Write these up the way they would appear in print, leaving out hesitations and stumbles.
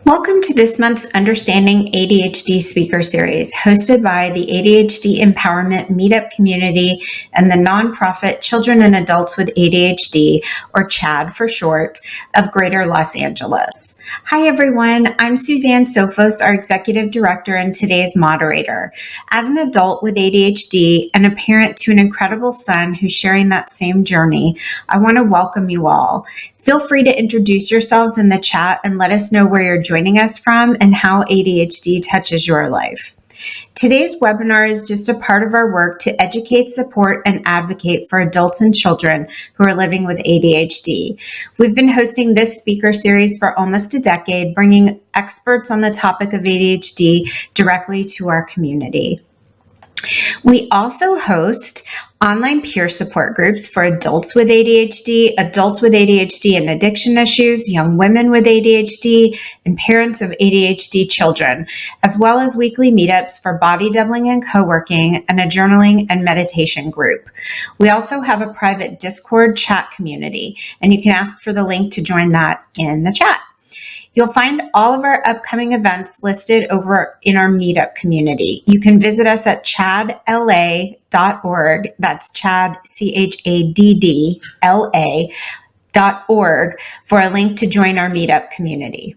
Welcome to this month's Understanding ADHD speaker series, hosted by the ADHD Empowerment Meetup Community and the nonprofit Children and Adults with ADHD, or CHAD for short, of Greater Los Angeles. Hi everyone, I'm Suzanne Sophos, our Executive Director and today's moderator. As an adult with ADHD and a parent to an incredible son who's sharing that same journey, I want to welcome you all. Feel free to introduce yourselves in the chat and let us know where you're joining us from and how ADHD touches your life. Today's webinar is just a part of our work to educate, support, and advocate for adults and children who are living with ADHD. We've been hosting this speaker series for almost a decade, bringing experts on the topic of ADHD directly to our community. We also host online peer support groups for adults with ADHD and addiction issues, young women with ADHD, and parents of ADHD children, as well as weekly meetups for body doubling and co-working and a journaling and meditation group. We also have a private Discord chat community, and you can ask for the link to join that in the chat. You'll find all of our upcoming events listed over in our meetup community. You can visit us at chaddla.org. That's Chad, CHADDLA.org for a link to join our meetup community.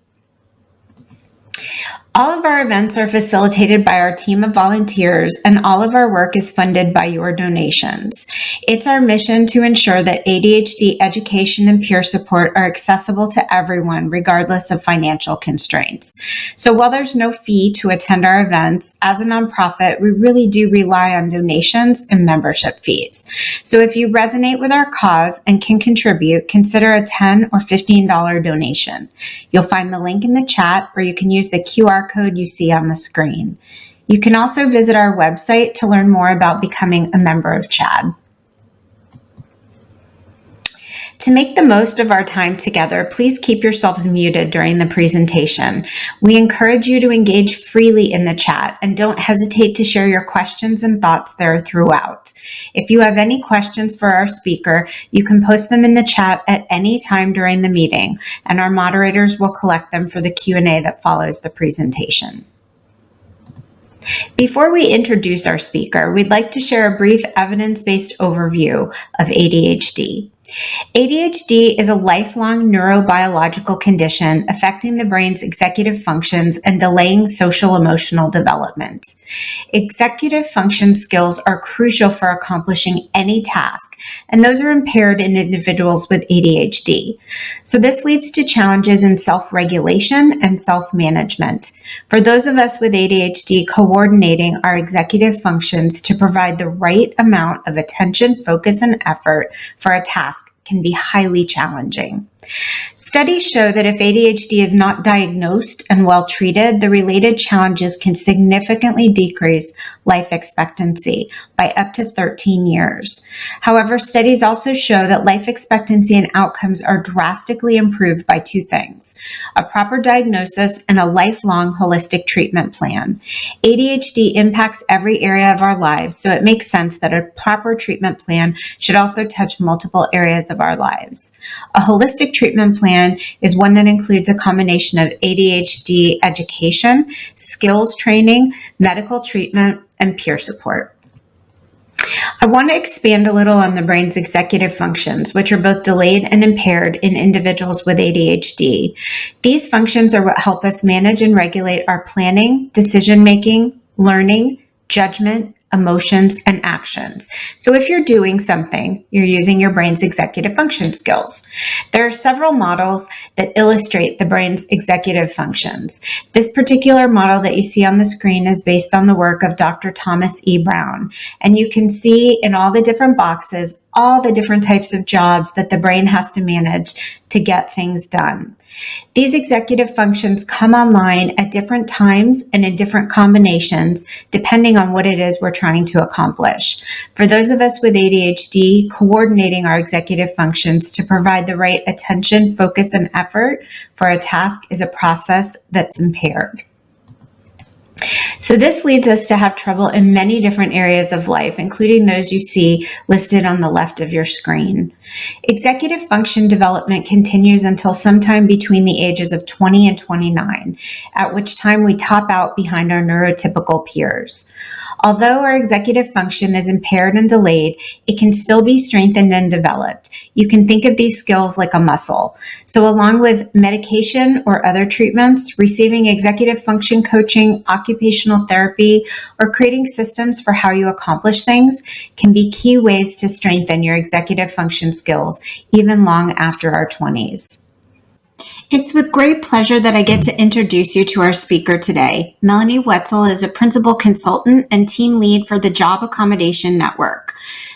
All of our events are facilitated by our team of volunteers, and all of our work is funded by your donations. It's our mission to ensure that ADHD education and peer support are accessible to everyone, regardless of financial constraints. So while there's no fee to attend our events, as a nonprofit, we really do rely on donations and membership fees. So if you resonate with our cause and can contribute, consider a $10 or $15 donation. You'll find the link in the chat, or you can use the QR code you see on the screen. You can also visit our website to learn more about becoming a member of CHAD. To make the most of our time together, please keep yourselves muted during the presentation. We encourage you to engage freely in the chat and don't hesitate to share your questions and thoughts there throughout. If you have any questions for our speaker, you can post them in the chat at any time during the meeting, and our moderators will collect them for the Q&A that follows the presentation. Before we introduce our speaker, we'd like to share a brief evidence-based overview of ADHD. ADHD is a lifelong neurobiological condition affecting the brain's executive functions and delaying social-emotional development. Executive function skills are crucial for accomplishing any task, and those are impaired in individuals with ADHD. So this leads to challenges in self-regulation and self-management. For those of us with ADHD, coordinating our executive functions to provide the right amount of attention, focus, and effort for a task can be highly challenging. Studies show that if ADHD is not diagnosed and well treated, the related challenges can significantly decrease life expectancy by up to 13 years. However, studies also show that life expectancy and outcomes are drastically improved by two things: a proper diagnosis and a lifelong holistic treatment plan. ADHD impacts every area of our lives, so it makes sense that a proper treatment plan should also touch multiple areas of our lives. A holistic treatment plan is one that includes a combination of ADHD education, skills training, medical treatment, and peer support. I want to expand a little on the brain's executive functions, which are both delayed and impaired in individuals with ADHD. These functions are what help us manage and regulate our planning, decision-making, learning, judgment, emotions, and actions. So if you're doing something, you're using your brain's executive function skills. There are several models that illustrate the brain's executive functions. This particular model that you see on the screen is based on the work of Dr. Thomas E. Brown. And you can see in all the different boxes all the different types of jobs that the brain has to manage to get things done. These executive functions come online at different times and in different combinations, depending on what it is we're trying to accomplish. For those of us with ADHD, coordinating our executive functions to provide the right attention, focus, and effort for a task is a process that's impaired. So this leads us to have trouble in many different areas of life, including those you see listed on the left of your screen. Executive function development continues until sometime between the ages of 20 and 29, at which time we top out behind our neurotypical peers. Although our executive function is impaired and delayed, it can still be strengthened and developed. You can think of these skills like a muscle. So along with medication or other treatments, receiving executive function coaching, occupational therapy, or creating systems for how you accomplish things can be key ways to strengthen your executive function skills, even long after our 20s. It's with great pleasure that I get to introduce you to our speaker today. Melanie Whetzel is a principal consultant and team lead for the Job Accommodation Network,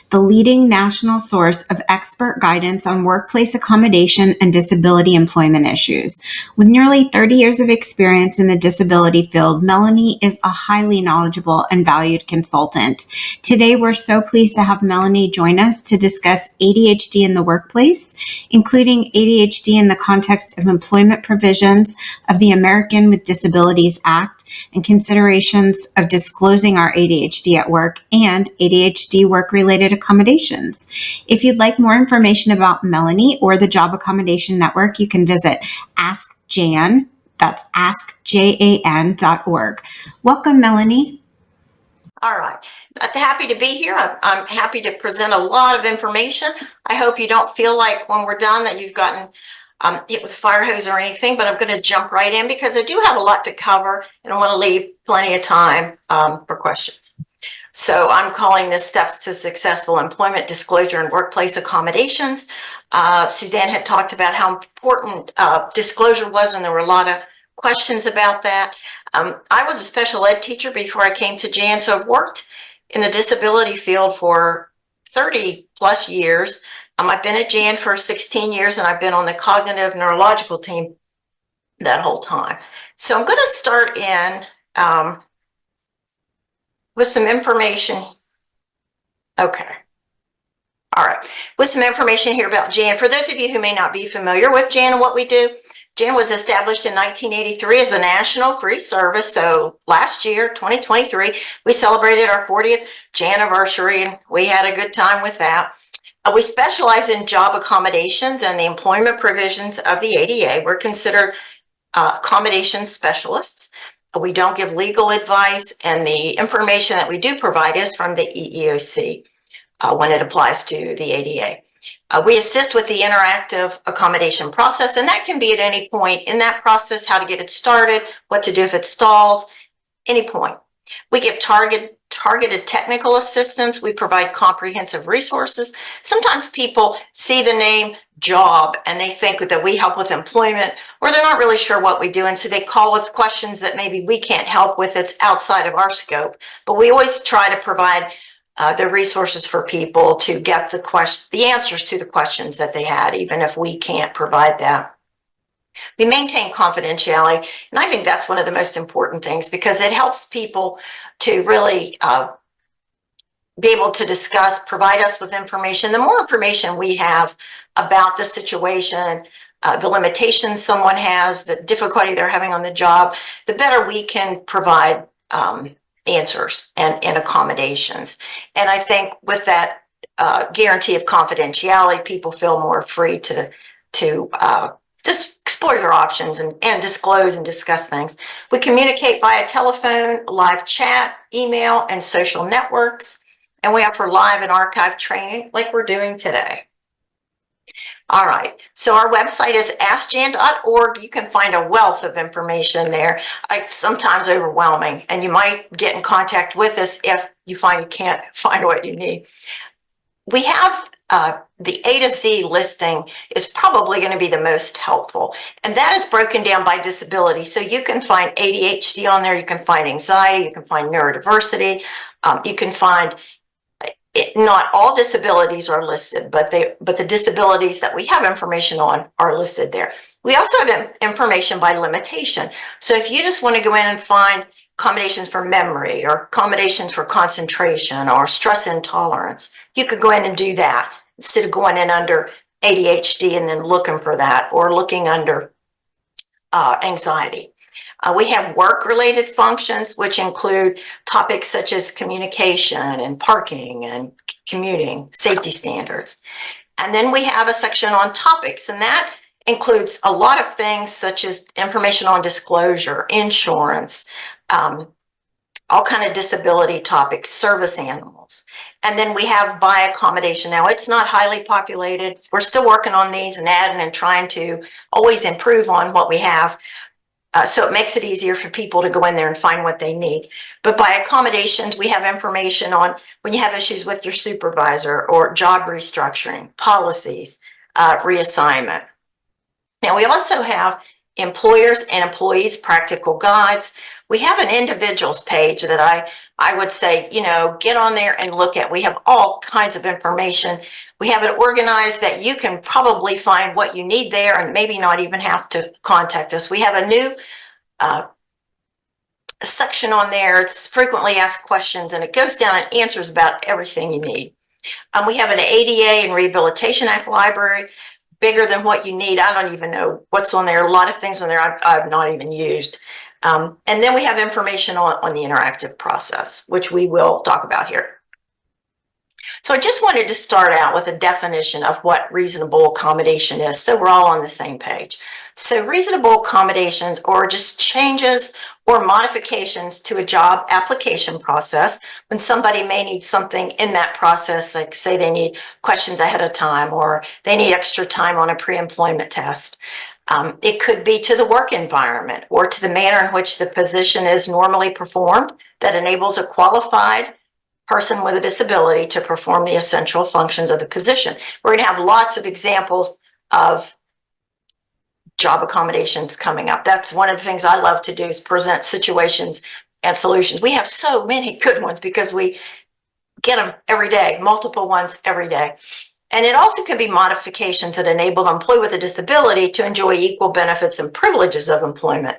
the leading national source of expert guidance on workplace accommodation and disability employment issues. With nearly 30 years of experience in the disability field, Melanie is a highly knowledgeable and valued consultant. Today, we're so pleased to have Melanie join us to discuss ADHD in the workplace, including ADHD in the context of employment provisions of the American with Disabilities Act and considerations of disclosing our ADHD at work and ADHD work-related accommodations. If you'd like more information about Melanie or the Job Accommodation Network, you can visit AskJan, that's askjan.org. Welcome, Melanie. All right. Happy to be here. I'm happy to present a lot of information. I hope you don't feel like when we're done that you've gotten hit with a fire hose or anything, but I'm going to jump right in because I do have a lot to cover and I want to leave plenty of time for questions. So I'm calling this Steps to Successful Employment Disclosure and Workplace Accommodations. Suzanne had talked about how important disclosure was, and there were a lot of questions about that. I was a special ed teacher before I came to Jan, so I've worked in the disability field for 30 plus years. I've been at Jan for 16 years, and I've been on the cognitive neurological team that whole time. So I'm going to start in with some information. Okay. All right. With some information here about Jan. For those of you who may not be familiar with Jan and what we do, Jan was established in 1983 as a national free service. So last year, 2023, we celebrated our 40th Janiversary, and we had a good time with that. We specialize in job accommodations and the employment provisions of the ADA. We're considered accommodation specialists. We don't give legal advice, and the information that we do provide is from the EEOC when it applies to the ADA. We assist with the interactive accommodation process, and that can be at any point in that process, how to get it started, what to do if it stalls, any point. We give targeted technical assistance. We provide comprehensive resources. Sometimes people see the name job and they think that we help with employment, or they're not really sure what we do, and so they call with questions that maybe we can't help with. It's outside of our scope, but we always try to provide the resources for people to get the answers to the questions that they had, even if we can't provide that. We maintain confidentiality, and I think that's one of the most important things because it helps people to really be able to discuss, provide us with information. The more information we have about the situation, the limitations someone has, the difficulty they're having on the job, the better we can provide answers and accommodations. And I think with that guarantee of confidentiality, people feel more free to just explore their options and disclose and discuss things. We communicate via telephone, live chat, email, and social networks. And we offer live and archive training like we're doing today. All right, so our website is askjan.org. You can find a wealth of information there. It's sometimes overwhelming, and you might get in contact with us if you find you can't find what you need. We have the A to Z listing is probably going to be the most helpful, and that is broken down by disability. So you can find ADHD on there, you can find anxiety, you can find neurodiversity, you can find not all disabilities are listed, but the disabilities that we have information on are listed there. We also have information by limitation. So if you just want to go in and find accommodations for memory or accommodations for concentration or stress intolerance, you could go in and do that instead of going in under ADHD and then looking for that, or looking under anxiety. We have work-related functions, which include topics such as communication and parking and commuting, safety standards. And then we have a section on topics, and that includes a lot of things such as information on disclosure, insurance, all kind of disability topics, service animals. And then we have by accommodation. Now, it's not highly populated. We're still working on these and adding and trying to always improve on what we have. So it makes it easier for people to go in there and find what they need. But by accommodations, we have information on when you have issues with your supervisor or job restructuring, policies, reassignment. Now, we also have employers and employees practical guides. We have an individuals page that I would say, get on there and look at. We have all kinds of information. We have it organized that you can probably find what you need there and maybe not even have to contact us. We have a new section on there. It's frequently asked questions, and it goes down and answers about everything you need. We have an ADA and Rehabilitation Act library, bigger than what you need. I don't even know what's on there. A lot of things on there I've not even used. And then we have information on the interactive process, which we will talk about here. So I just wanted to start out with a definition of what reasonable accommodation is, so we're all on the same page. So reasonable accommodations are just changes or modifications to a job application process when somebody may need something in that process, like say they need questions ahead of time or they need extra time on a pre-employment test. It could be to the work environment or to the manner in which the position is normally performed that enables a qualified person with a disability to perform the essential functions of the position. We're going to have lots of examples of job accommodations coming up. That's one of the things I love to do, is present situations and solutions. We have so many good ones because we get them every day, multiple ones every day. And it also can be modifications that enable the employee with a disability to enjoy equal benefits and privileges of employment,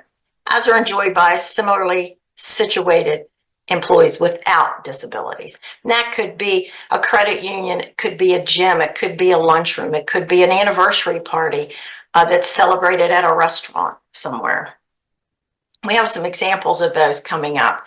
as are enjoyed by similarly situated employees without disabilities. And that could be a credit union, it could be a gym, it could be a lunchroom, it could be an anniversary party that's celebrated at a restaurant somewhere. We have some examples of those coming up.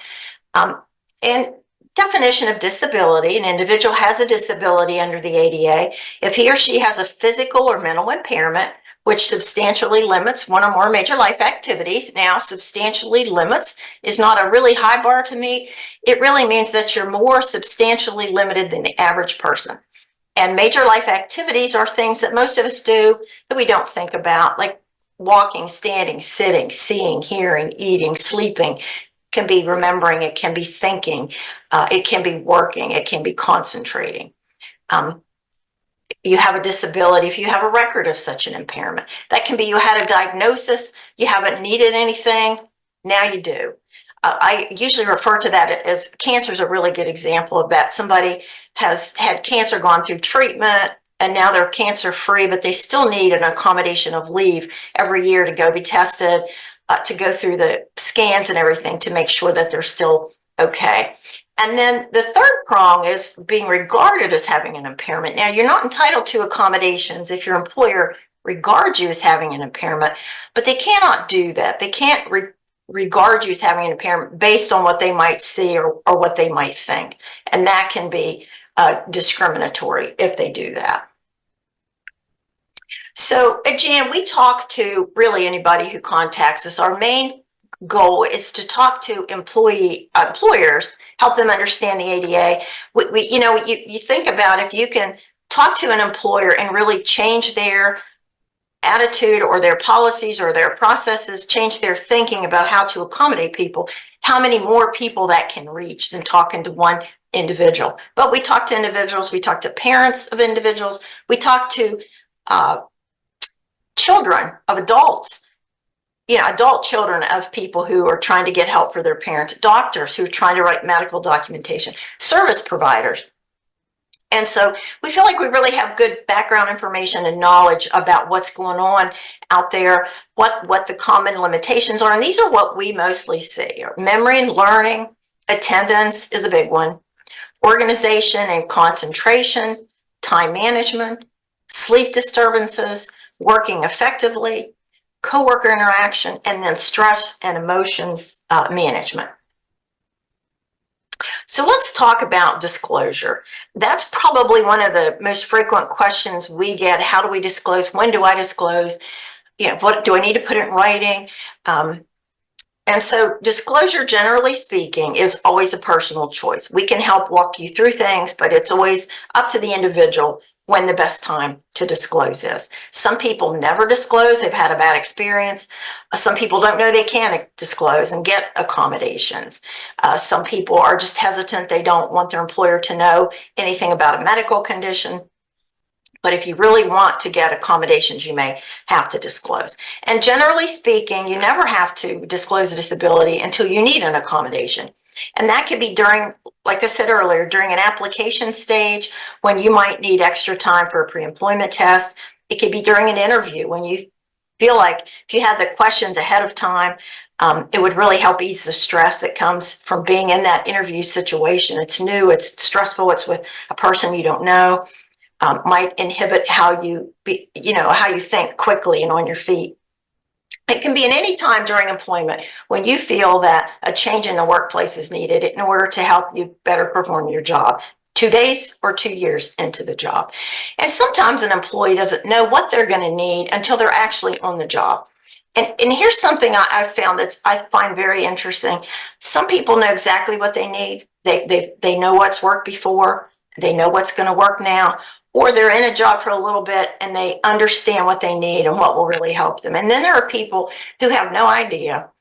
And definition of disability: an individual has a disability under the ADA if he or she has a physical or mental impairment which substantially limits one or more major life activities. Now, substantially limits is not a really high bar to meet. It really means that you're more substantially limited than the average person. And major life activities are things that most of us do that we don't think about, like walking, standing, sitting, seeing, hearing, eating, sleeping. It can be remembering, it can be thinking, it can be working, it can be concentrating. You have a disability if you have a record of such an impairment. That can be you had a diagnosis, you haven't needed anything, now you do. I usually refer to that as cancer is a really good example of that. Somebody has had cancer, gone through treatment, and now they're cancer-free, but they still need an accommodation of leave every year to go be tested, to go through the scans and everything to make sure that they're still okay. And then the third prong is being regarded as having an impairment. Now, you're not entitled to accommodations if your employer regards you as having an impairment, but they cannot do that. They can't regard you as having an impairment based on what they might see or what they might think. And that can be discriminatory if they do that. So at Jan, we talk to really anybody who contacts us. Our main goal is to talk to employers, help them understand the ADA. You think about if you can talk to an employer and really change their attitude or their policies or their processes, change their thinking about how to accommodate people, how many more people that can reach than talking to one individual. But we talk to individuals, we talk to parents of individuals, we talk to children of adults, adult children of people who are trying to get help for their parents, doctors who are trying to write medical documentation, service providers. And so we feel like we really have good background information and knowledge about what's going on out there, what the common limitations are. And these are what we mostly see. Memory and learning, attendance is a big one, organization and concentration, time management, sleep disturbances, working effectively, coworker interaction, and then stress and emotions management. So let's talk about disclosure. That's probably one of the most frequent questions we get. How do we disclose? When do I disclose? What do I need to put in writing? And so disclosure, generally speaking, is always a personal choice. We can help walk you through things, but it's always up to the individual when the best time to disclose is. Some people never disclose. They've had a bad experience. Some people don't know they can disclose and get accommodations. Some people are just hesitant. They don't want their employer to know anything about a medical condition. But if you really want to get accommodations, you may have to disclose. And generally speaking, you never have to disclose a disability until you need an accommodation. And that could be during, like I said earlier, during an application stage when you might need extra time for a pre-employment test. It could be during an interview when you feel like if you had the questions ahead of time, it would really help ease the stress that comes from being in that interview situation. It's new, it's stressful, it's with a person you don't know. Might inhibit how you think quickly and on your feet. It can be in any time during employment when you feel that a change in the workplace is needed in order to help you better perform your job. 2 days or 2 years into the job. And sometimes an employee doesn't know what they're going to need until they're actually on the job. And here's something I've found that I find very interesting. Some people know exactly what they need. They know what's worked before. They know what's going to work now. Or they're in a job for a little bit and they understand what they need and what will really help them. And then there are people who have no idea.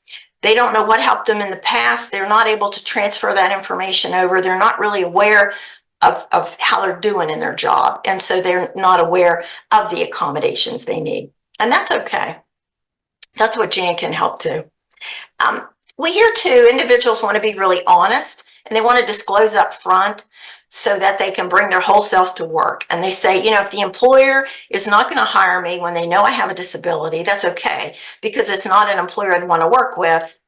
They don't know what helped them in the past. They're not able to transfer that information over. They're not really aware of how they're doing in their job. And so they're not aware of the accommodations they need. And that's okay. That's what Jan can help too. We hear too, individuals want to be really honest and they want to disclose up front so that they can bring their whole self to work. And they say, if the employer is not going to hire me when they know I have a disability, that's okay, because it's not an employer I'd want to work with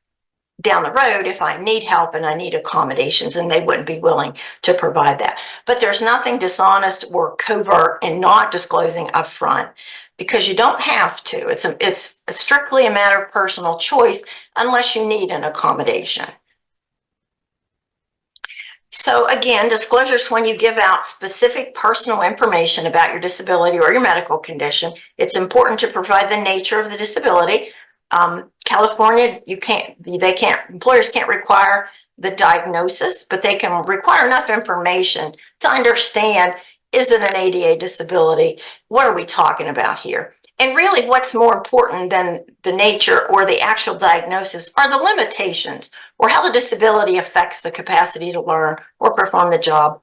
down the road if I need help and I need accommodations, and they wouldn't be willing to provide that. But there's nothing dishonest or covert in not disclosing up front, because you don't have to. It's strictly a matter of personal choice unless you need an accommodation. So again, disclosure is when you give out specific personal information about your disability or your medical condition. It's important to provide the nature of the disability. California, employers can't require the diagnosis, but they can require enough information to understand, is it an ADA disability? What are we talking about here? And really, what's more important than the nature or the actual diagnosis are the limitations or how the disability affects the capacity to learn or perform the job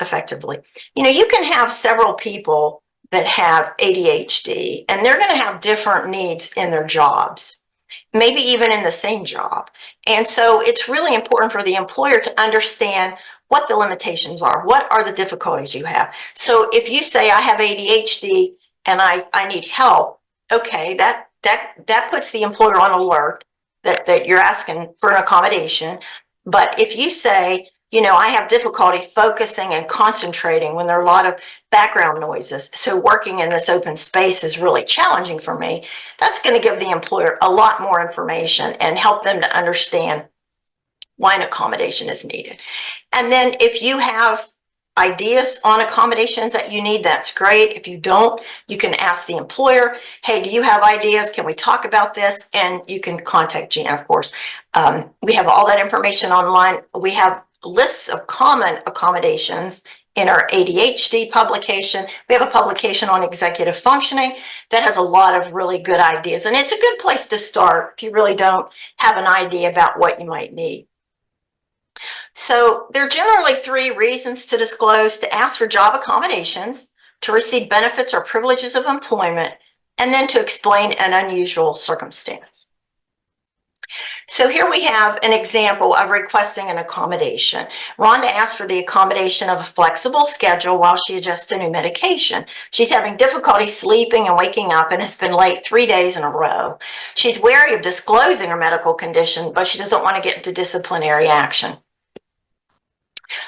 effectively. You can have several people that have ADHD, and they're going to have different needs in their jobs, maybe even in the same job. And so it's really important for the employer to understand what the limitations are. What are the difficulties you have? So if you say, I have ADHD, and I need help, okay, that puts the employer on alert that you're asking for an accommodation. But if you say, I have difficulty focusing and concentrating when there are a lot of background noises, so working in this open space is really challenging for me, that's going to give the employer a lot more information and help them to understand why an accommodation is needed. And then if you have ideas on accommodations that you need, that's great. If you don't, you can ask the employer, hey, do you have ideas? Can we talk about this? And you can contact Jan, of course. We have all that information online. We have lists of common accommodations in our ADHD publication. We have a publication on executive functioning that has a lot of really good ideas. And it's a good place to start if you really don't have an idea about what you might need. So there are generally 3 reasons to disclose: to ask for job accommodations, to receive benefits or privileges of employment, and then to explain an unusual circumstance. So here we have an example of requesting an accommodation. Rhonda asked for the accommodation of a flexible schedule while she adjusts to new medication. She's having difficulty sleeping and waking up and has been late 3 days in a row. She's wary of disclosing her medical condition, but she doesn't want to get into disciplinary action.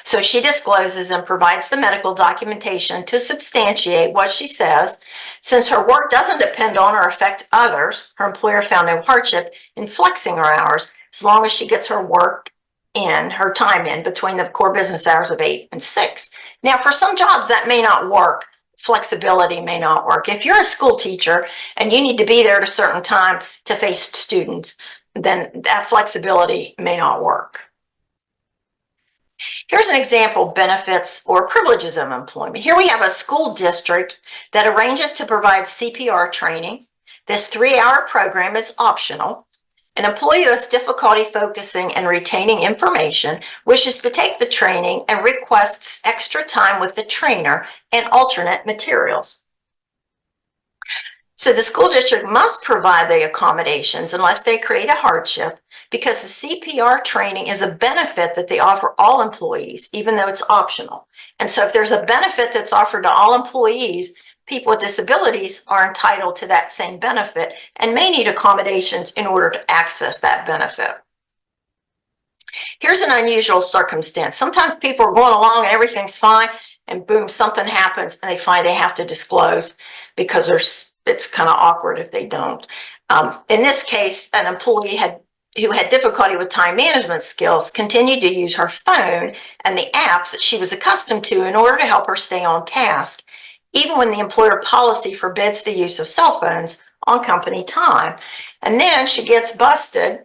So she discloses and provides the medical documentation to substantiate what she says. Since her work doesn't depend on or affect others, her employer found no hardship in flexing her hours as long as she gets her work in, her time in between the core business hours of 8 and 6. Now, for some jobs that may not work. Flexibility may not work. If you're a school teacher and you need to be there at a certain time to face students, then that flexibility may not work. Here's an example: benefits or privileges of employment. Here we have a school district that arranges to provide CPR training. This 3-hour program is optional. An employee who has difficulty focusing and retaining information wishes to take the training and requests extra time with the trainer and alternate materials. So the school district must provide the accommodations unless they create a hardship, because the CPR training is a benefit that they offer all employees, even though it's optional. And so if there's a benefit that's offered to all employees, people with disabilities are entitled to that same benefit and may need accommodations in order to access that benefit. Here's an unusual circumstance. Sometimes people are going along and everything's fine, and boom, something happens and they find they have to disclose because it's kind of awkward if they don't. In this case, an employee who had difficulty with time management skills continued to use her phone and the apps that she was accustomed to in order to help her stay on task, even when the employer policy forbids the use of cell phones on company time. And then she gets busted.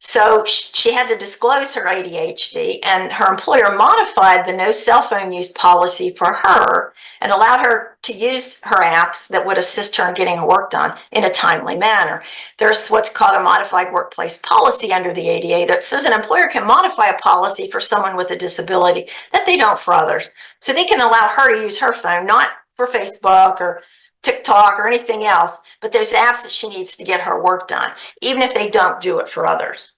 So she had to disclose her ADHD, and her employer modified the no cell phone use policy for her and allowed her to use her apps that would assist her in getting her work done in a timely manner. There's what's called a modified workplace policy under the ADA that says an employer can modify a policy for someone with a disability that they don't for others. So they can allow her to use her phone, not for Facebook or TikTok or anything else, but there's apps that she needs to get her work done, even if they don't do it for others.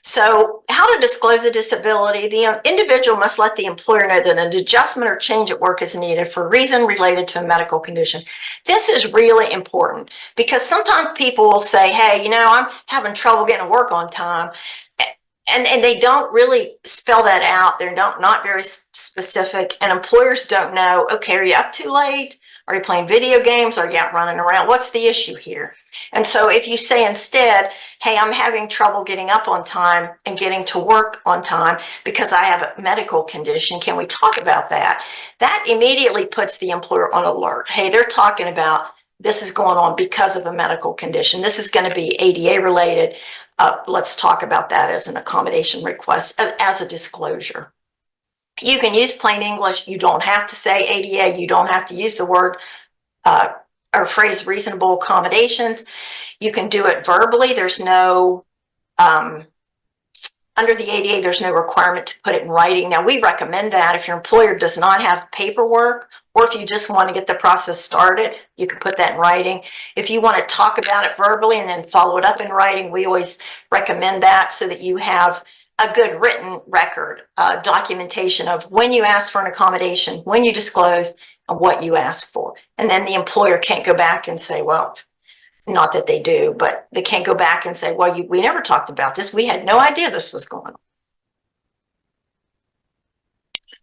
So how to disclose a disability? The individual must let the employer know that an adjustment or change at work is needed for a reason related to a medical condition. This is really important because sometimes people will say, hey, I'm having trouble getting to work on time. And they don't really spell that out. They're not very specific, and employers don't know, okay, are you up too late? Are you playing video games? Are you out running around? What's the issue here? And so if you say instead, hey, I'm having trouble getting up on time and getting to work on time because I have a medical condition, can we talk about that? That immediately puts the employer on alert. Hey, they're talking about this is going on because of a medical condition. This is going to be ADA related. Let's talk about that as an accommodation request, as a disclosure. You can use plain English. You don't have to say ADA. You don't have to use the word or phrase reasonable accommodations. You can do it verbally. There's no, under the ADA, there's no requirement to put it in writing. Now, we recommend that if your employer does not have paperwork, or if you just want to get the process started, you can put that in writing. If you want to talk about it verbally and then follow it up in writing, we always recommend that so that you have a good written record, documentation of when you ask for an accommodation, when you disclose, and what you ask for. And then the employer can't go back and say, well, not that they do, but they can't go back and say, well, we never talked about this. We had no idea this was going on.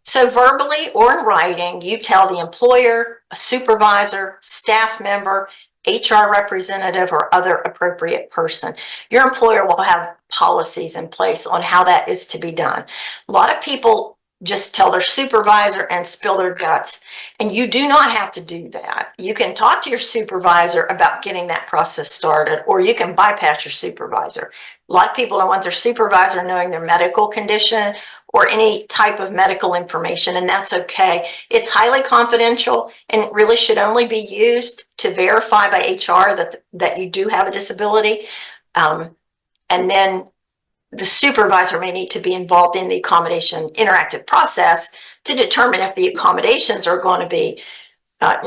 So verbally or in writing, you tell the employer, a supervisor, staff member, HR representative, or other appropriate person. Your employer will have policies in place on how that is to be done. A lot of people just tell their supervisor and spill their guts, and you do not have to do that. You can talk to your supervisor about getting that process started, or you can bypass your supervisor. A lot of people don't want their supervisor knowing their medical condition or any type of medical information, and that's okay. It's highly confidential and it really should only be used to verify by HR that you do have a disability. And then the supervisor may need to be involved in the accommodation interactive process to determine if the accommodations are going to be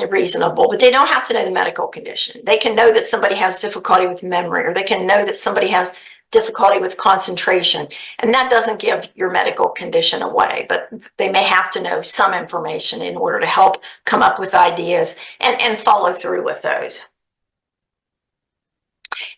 reasonable, but they don't have to know the medical condition. They can know that somebody has difficulty with memory, or they can know that somebody has difficulty with concentration, and that doesn't give your medical condition away, but they may have to know some information in order to help come up with ideas and follow through with those.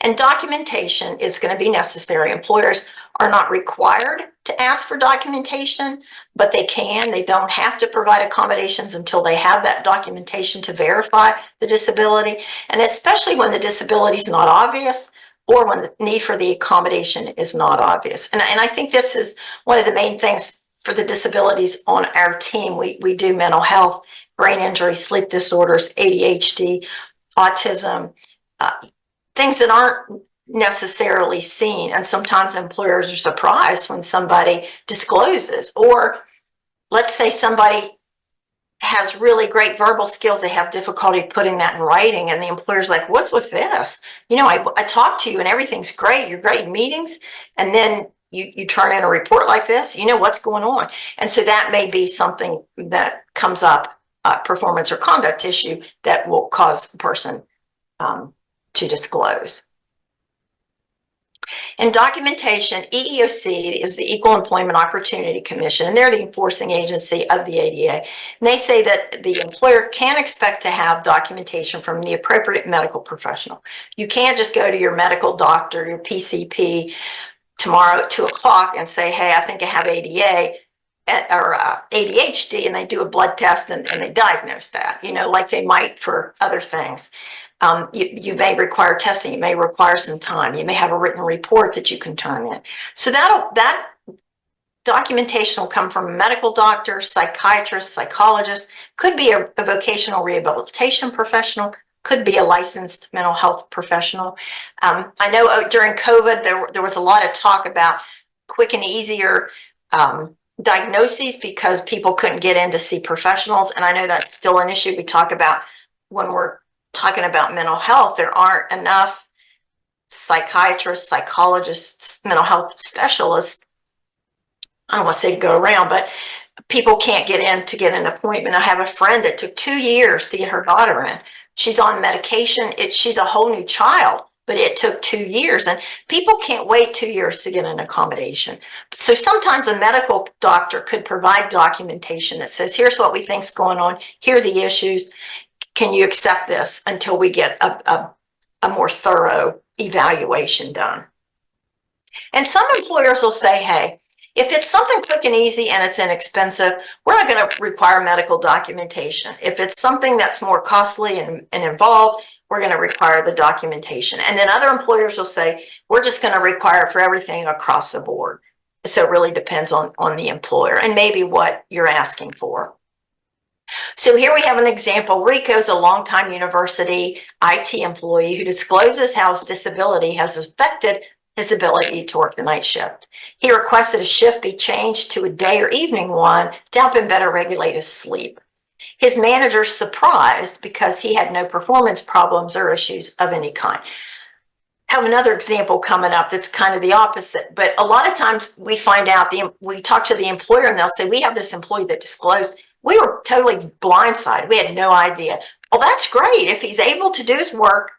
And documentation is going to be necessary. Employers are not required to ask for documentation, but they can. They don't have to provide accommodations until they have that documentation to verify the disability. And especially when the disability is not obvious, or when the need for the accommodation is not obvious. And I think this is one of the main things for the disabilities on our team. We do mental health, brain injury, sleep disorders, ADHD, autism, things that aren't necessarily seen. And sometimes employers are surprised when somebody discloses, or let's say somebody has really great verbal skills, they have difficulty putting that in writing, and the employer's like, what's with this? You know, I talk to you and everything's great, you're great in meetings, and then you turn in a report like this, you know what's going on. And so that may be something that comes up, performance or conduct issue that will cause the person to disclose. In documentation, EEOC is the Equal Employment Opportunity Commission, and they're the enforcing agency of the ADA. And they say that the employer can expect to have documentation from the appropriate medical professional. You can't just go to your medical doctor, your PCP, tomorrow at 2 o'clock and say, hey, I think I have ADA or ADHD, and they do a blood test and they diagnose that, you know, like they might for other things. You may require testing, you may require some time, you may have a written report that you can turn in. So that documentation will come from a medical doctor, psychiatrist, psychologist, could be a vocational rehabilitation professional, could be a licensed mental health professional. I know during COVID, there was a lot of talk about quick and easier diagnoses because people couldn't get in to see professionals. And I know that's still an issue we talk about when we're talking about mental health. There aren't enough psychiatrists, psychologists, mental health specialists. I don't want to say to go around, but people can't get in to get an appointment. I have a friend that took 2 years to get her daughter in. She's on medication. She's a whole new child, but it took 2 years, and people can't wait 2 years to get an accommodation. So sometimes a medical doctor could provide documentation that says, here's what we think's going on. Here are the issues. Can you accept this until we get a more thorough evaluation done? And some employers will say, hey, if it's something quick and easy and it's inexpensive, we're not going to require medical documentation. If it's something that's more costly and involved, we're going to require the documentation. And then other employers will say, we're just going to require it for everything across the board. So it really depends on the employer and maybe what you're asking for. So here we have an example. Rico's a longtime university IT employee who discloses how his disability has affected his ability to work the night shift. He requested a shift be changed to a day or evening one to help him better regulate his sleep. His manager's surprised because he had no performance problems or issues of any kind. I have another example coming up that's kind of the opposite, but a lot of times we find out, we talk to the employer and they'll say, we have this employee that disclosed. We were totally blindsided. We had no idea. Well, that's great. If he's able to do his work,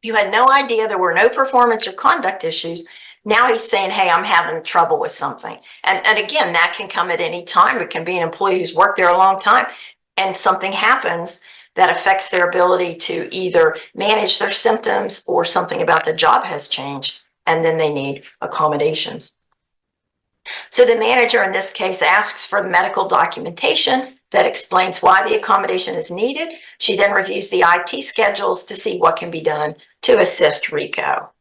you had no idea there were no performance or conduct issues. Now he's saying, hey, I'm having trouble with something. And again, that can come at any time. It can be an employee who's worked there a long time and something happens that affects their ability to either manage their symptoms or something about the job has changed, and then they need accommodations. So the manager in this case asks for the medical documentation that explains why the accommodation is needed. She then reviews the IT schedules to see what can be done to assist Rico.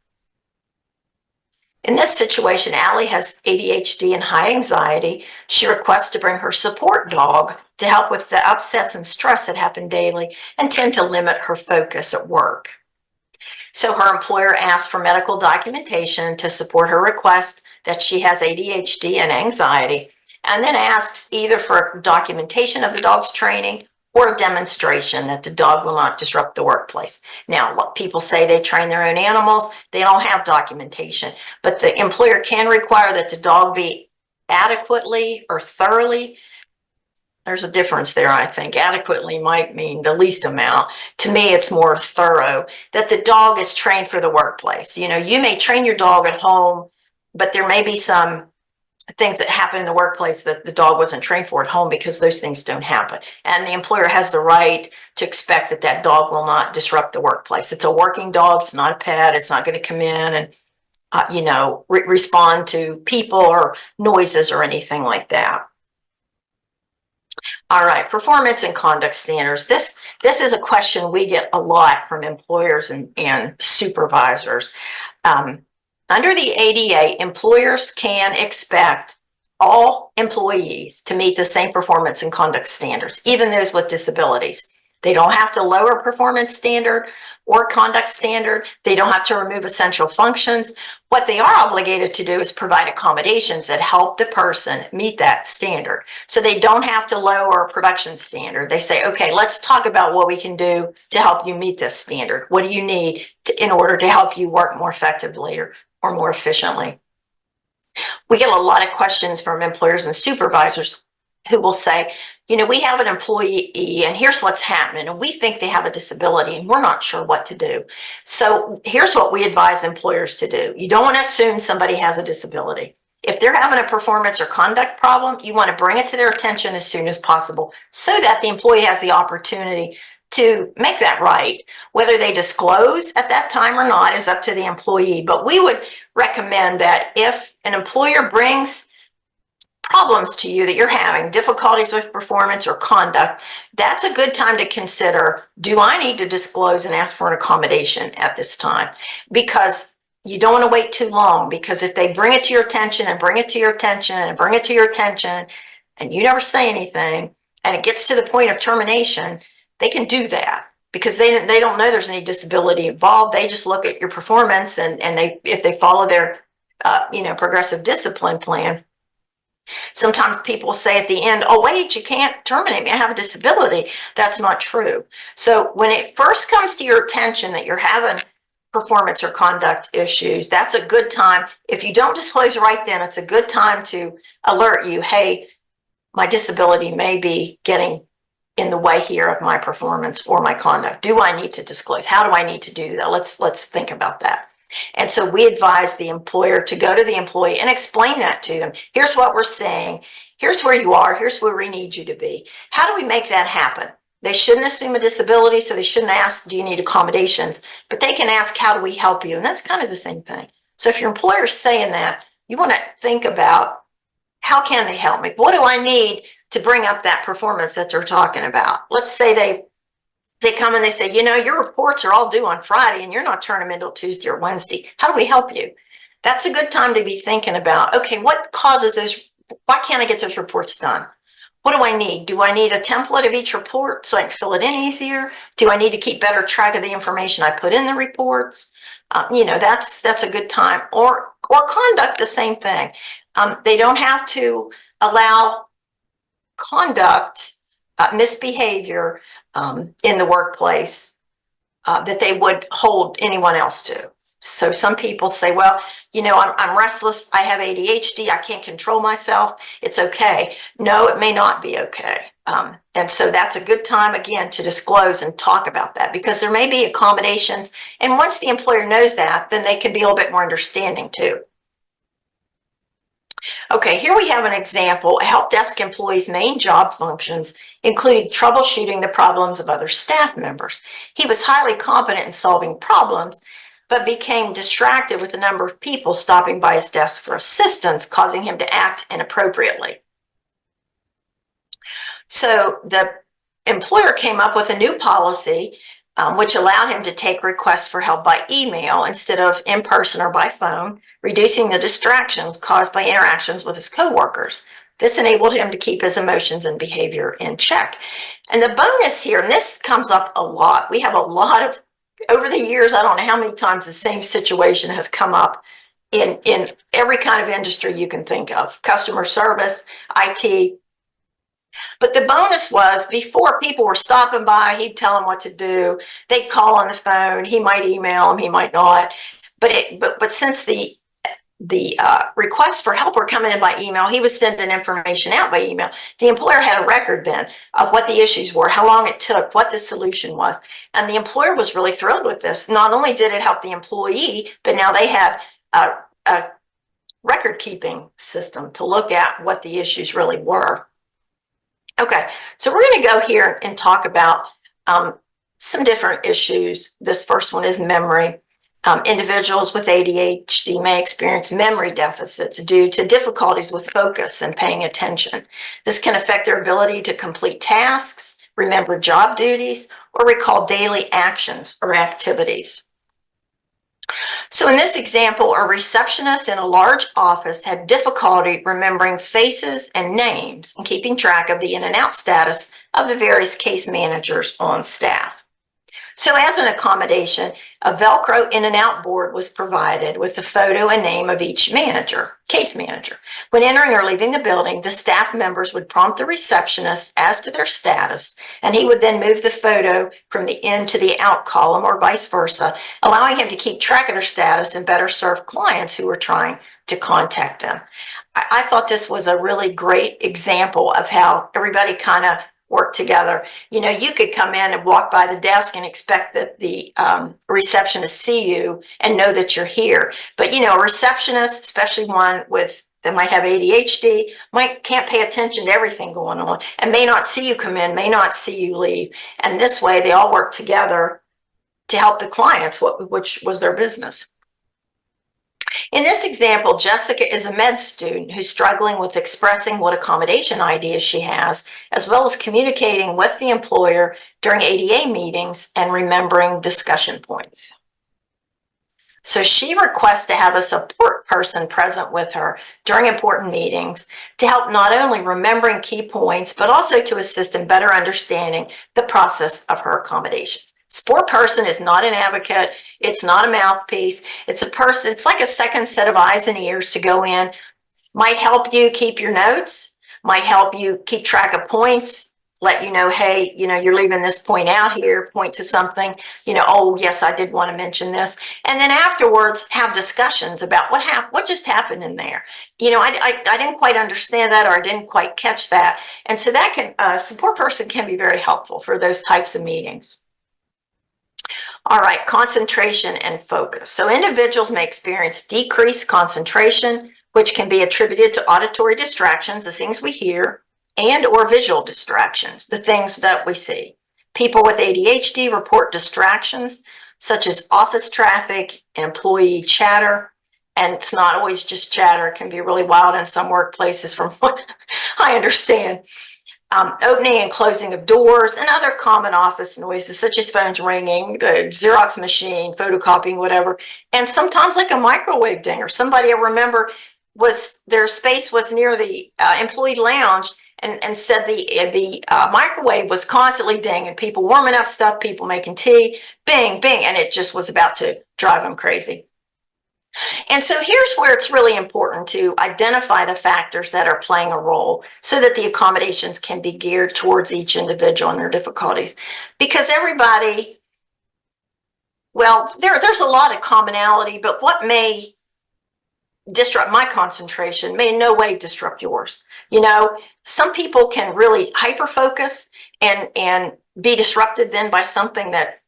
In this situation, Allie has ADHD and high anxiety. She requests to bring her support dog to help with the upsets and stress that happen daily and tend to limit her focus at work. So her employer asks for medical documentation to support her request that she has ADHD and anxiety, and then asks either for documentation of the dog's training or a demonstration that the dog will not disrupt the workplace. Now, people say they train their own animals, they don't have documentation, but the employer can require that the dog be adequately or thoroughly. There's a difference there, I think. Adequately might mean the least amount. To me, it's more thorough, that the dog is trained for the workplace. You know, you may train your dog at home, but there may be some things that happen in the workplace that the dog wasn't trained for at home because those things don't happen. And the employer has the right to expect that that dog will not disrupt the workplace. It's a working dog. It's not a pet. It's not going to come in and, respond to people or noises or anything like that. All right, performance and conduct standards. This is a question we get a lot from employers and supervisors. Under the ADA, employers can expect all employees to meet the same performance and conduct standards, even those with disabilities. They don't have to lower a performance standard or conduct standard. They don't have to remove essential functions. What they are obligated to do is provide accommodations that help the person meet that standard. So they don't have to lower a production standard. They say, okay, let's talk about what we can do to help you meet this standard. What do you need in order to help you work more effectively or more efficiently? We get a lot of questions from employers and supervisors who will say, you know, we have an employee and here's what's happening, and we think they have a disability and we're not sure what to do. So here's what we advise employers to do. You don't want to assume somebody has a disability. If they're having a performance or conduct problem, you want to bring it to their attention as soon as possible so that the employee has the opportunity to make that right. Whether they disclose at that time or not is up to the employee, but we would recommend that if an employer brings problems to you that you're having, difficulties with performance or conduct, that's a good time to consider, do I need to disclose and ask for an accommodation at this time? Because you don't want to wait too long, because if they bring it to your attention and bring it to your attention and bring it to your attention and you never say anything and it gets to the point of termination, they can do that because they don't know there's any disability involved. They just look at your performance and if they follow their progressive discipline plan. Sometimes people say at the end, oh, wait, you can't terminate me, I have a disability. That's not true. So when it first comes to your attention that you're having performance or conduct issues, that's a good time. If you don't disclose right then, it's a good time to alert you, hey, my disability may be getting in the way here of my performance or my conduct. Do I need to disclose? How do I need to do that? Let's think about that. And so we advise the employer to go to the employee and explain that to them. Here's what we're saying. Here's where you are. Here's where we need you to be. How do we make that happen? They shouldn't assume a disability, so they shouldn't ask, do you need accommodations? But they can ask, how do we help you? And that's kind of the same thing. So if your employer is saying that, you want to think about, how can they help me? What do I need to bring up that performance that they're talking about? Let's say they come and they say, you know, your reports are all due on Friday and you're not turning them until Tuesday or Wednesday. How do we help you? That's a good time to be thinking about, okay, what causes those? Why can't I get those reports done? What do I need? Do I need a template of each report so I can fill it in easier? Do I need to keep better track of the information I put in the reports? That's a good time. Or conduct, the same thing. They don't have to allow conduct, misbehavior in the workplace that they would hold anyone else to. So some people say, well, you know, I'm restless, I have ADHD, I can't control myself, it's okay. No, it may not be okay. And so that's a good time, again, to disclose and talk about that, because there may be accommodations. And once the employer knows that, then they can be a little bit more understanding too. Okay, here we have an example. A help desk employee's main job functions including troubleshooting the problems of other staff members. He was highly competent in solving problems, but became distracted with the number of people stopping by his desk for assistance, causing him to act inappropriately. So the employer came up with a new policy which allowed him to take requests for help by email instead of in person or by phone, reducing the distractions caused by interactions with his coworkers. This enabled him to keep his emotions and behavior in check. And the bonus here, and this comes up a lot, we have a lot of, over the years, I don't know how many times the same situation has come up in every kind of industry you can think of, customer service, IT. But the bonus was, before people were stopping by, he'd tell them what to do. They'd call on the phone. He might email them, he might not. But since the requests for help were coming in by email, he was sending information out by email. The employer had a record then of what the issues were, how long it took, what the solution was. And the employer was really thrilled with this. Not only did it help the employee, but now they had a record keeping system to look at what the issues really were. Okay, so we're going to go here and talk about some different issues. This first one is memory. Individuals with ADHD may experience memory deficits due to difficulties with focus and paying attention. This can affect their ability to complete tasks, remember job duties, or recall daily actions or activities. So in this example, a receptionist in a large office had difficulty remembering faces and names and keeping track of the in and out status of the various case managers on staff. So as an accommodation, a Velcro in and out board was provided with the photo and name of each manager, case manager. When entering or leaving the building, the staff members would prompt the receptionist as to their status, and he would then move the photo from the in to the out column or vice versa, allowing him to keep track of their status and better serve clients who were trying to contact them. I thought this was a really great example of how everybody kind of work together. You know, you could come in and walk by the desk and expect that the receptionist see you and know that you're here. But, you know, a receptionist, especially one that might have ADHD, can't pay attention to everything going on and may not see you come in, may not see you leave. And this way they all work together to help the clients, which was their business. In this example, Jessica is a med student who's struggling with expressing what accommodation ideas she has, as well as communicating with the employer during ADA meetings and remembering discussion points. So she requests to have a support person present with her during important meetings to help not only remembering key points, but also to assist in better understanding the process of her accommodations. Support person is not an advocate. It's not a mouthpiece. It's a person. It's like a second set of eyes and ears to go in. Might help you keep your notes, might help you keep track of points, let you know, hey, you know, you're leaving this point out here, point to something, you know, oh, yes, I did want to mention this. And then afterwards, have discussions about what just happened in there. You know, I didn't quite understand that, or I didn't quite catch that. And so that support person can be very helpful for those types of meetings. All right, concentration and focus. So individuals may experience decreased concentration, which can be attributed to auditory distractions, the things we hear, and or visual distractions, the things that we see. People with ADHD report distractions such as office traffic and employee chatter. And it's not always just chatter. It can be really wild in some workplaces from what I understand. Opening and closing of doors and other common office noises such as phones ringing, the Xerox machine, photocopying, whatever. And sometimes like a microwave ding, or somebody I remember their space was near the employee lounge and said the microwave was constantly dinging, people warming up stuff, people making tea, bing, bing, and it just was about to drive them crazy. And so here's where it's really important to identify the factors that are playing a role so that the accommodations can be geared towards each individual and their difficulties. Because everybody, well, there's a lot of commonality, but what may disrupt my concentration may in no way disrupt yours. You know, some people can really hyper-focus and be disrupted then by something that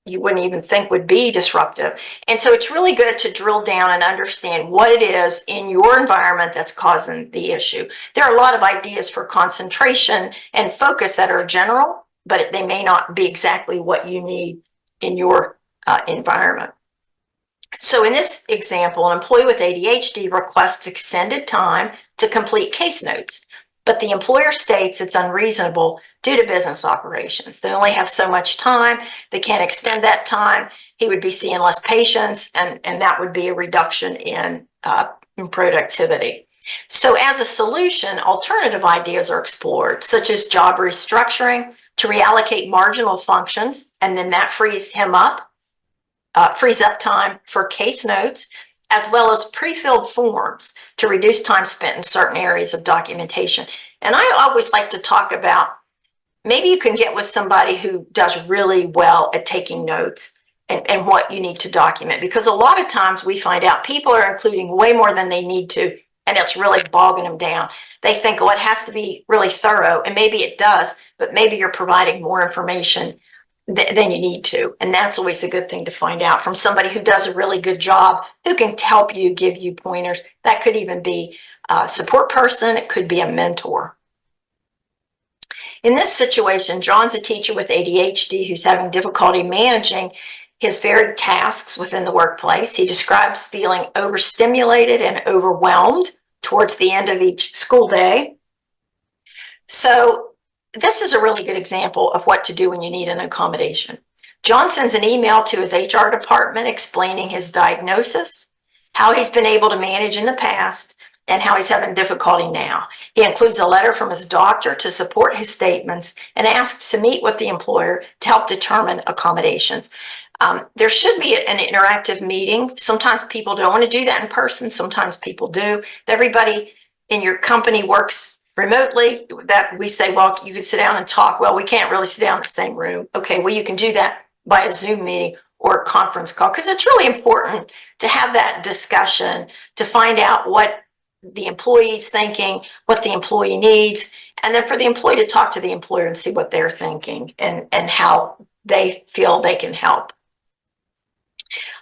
you wouldn't even think would be disruptive. And so it's really good to drill down and understand what it is in your environment that's causing the issue. There are a lot of ideas for concentration and focus that are general, but they may not be exactly what you need in your environment. So in this example, an employee with ADHD requests extended time to complete case notes, but the employer states it's unreasonable due to business operations. They only have so much time. They can't extend that time. He would be seeing less patients, and that would be a reduction in productivity. So as a solution, alternative ideas are explored, such as job restructuring to reallocate marginal functions, and then that frees up time for case notes, as well as pre-filled forms to reduce time spent in certain areas of documentation. And I always like to talk about, maybe you can get with somebody who does really well at taking notes and what you need to document, because a lot of times we find out people are including way more than they need to, and it's really bogging them down. They think, oh, it has to be really thorough, and maybe it does, but maybe you're providing more information than you need to. And that's always a good thing to find out from somebody who does a really good job, who can help you, give you pointers. That could even be a support person. It could be a mentor. In this situation, John's a teacher with ADHD who's having difficulty managing his varied tasks within the workplace. He describes feeling overstimulated and overwhelmed towards the end of each school day. So this is a really good example of what to do when you need an accommodation. John sends an email to his HR department explaining his diagnosis, how he's been able to manage in the past, and how he's having difficulty now. He includes a letter from his doctor to support his statements and asks to meet with the employer to help determine accommodations. There should be an interactive meeting. Sometimes people don't want to do that in person. Sometimes people do. Everybody in your company works remotely. That we say, well, you can sit down and talk. Well, we can't really sit down in the same room. Okay, well, you can do that by a Zoom meeting or a conference call, because it's really important to have that discussion to find out what the employee's thinking, what the employee needs, and then for the employee to talk to the employer and see what they're thinking and how they feel they can help.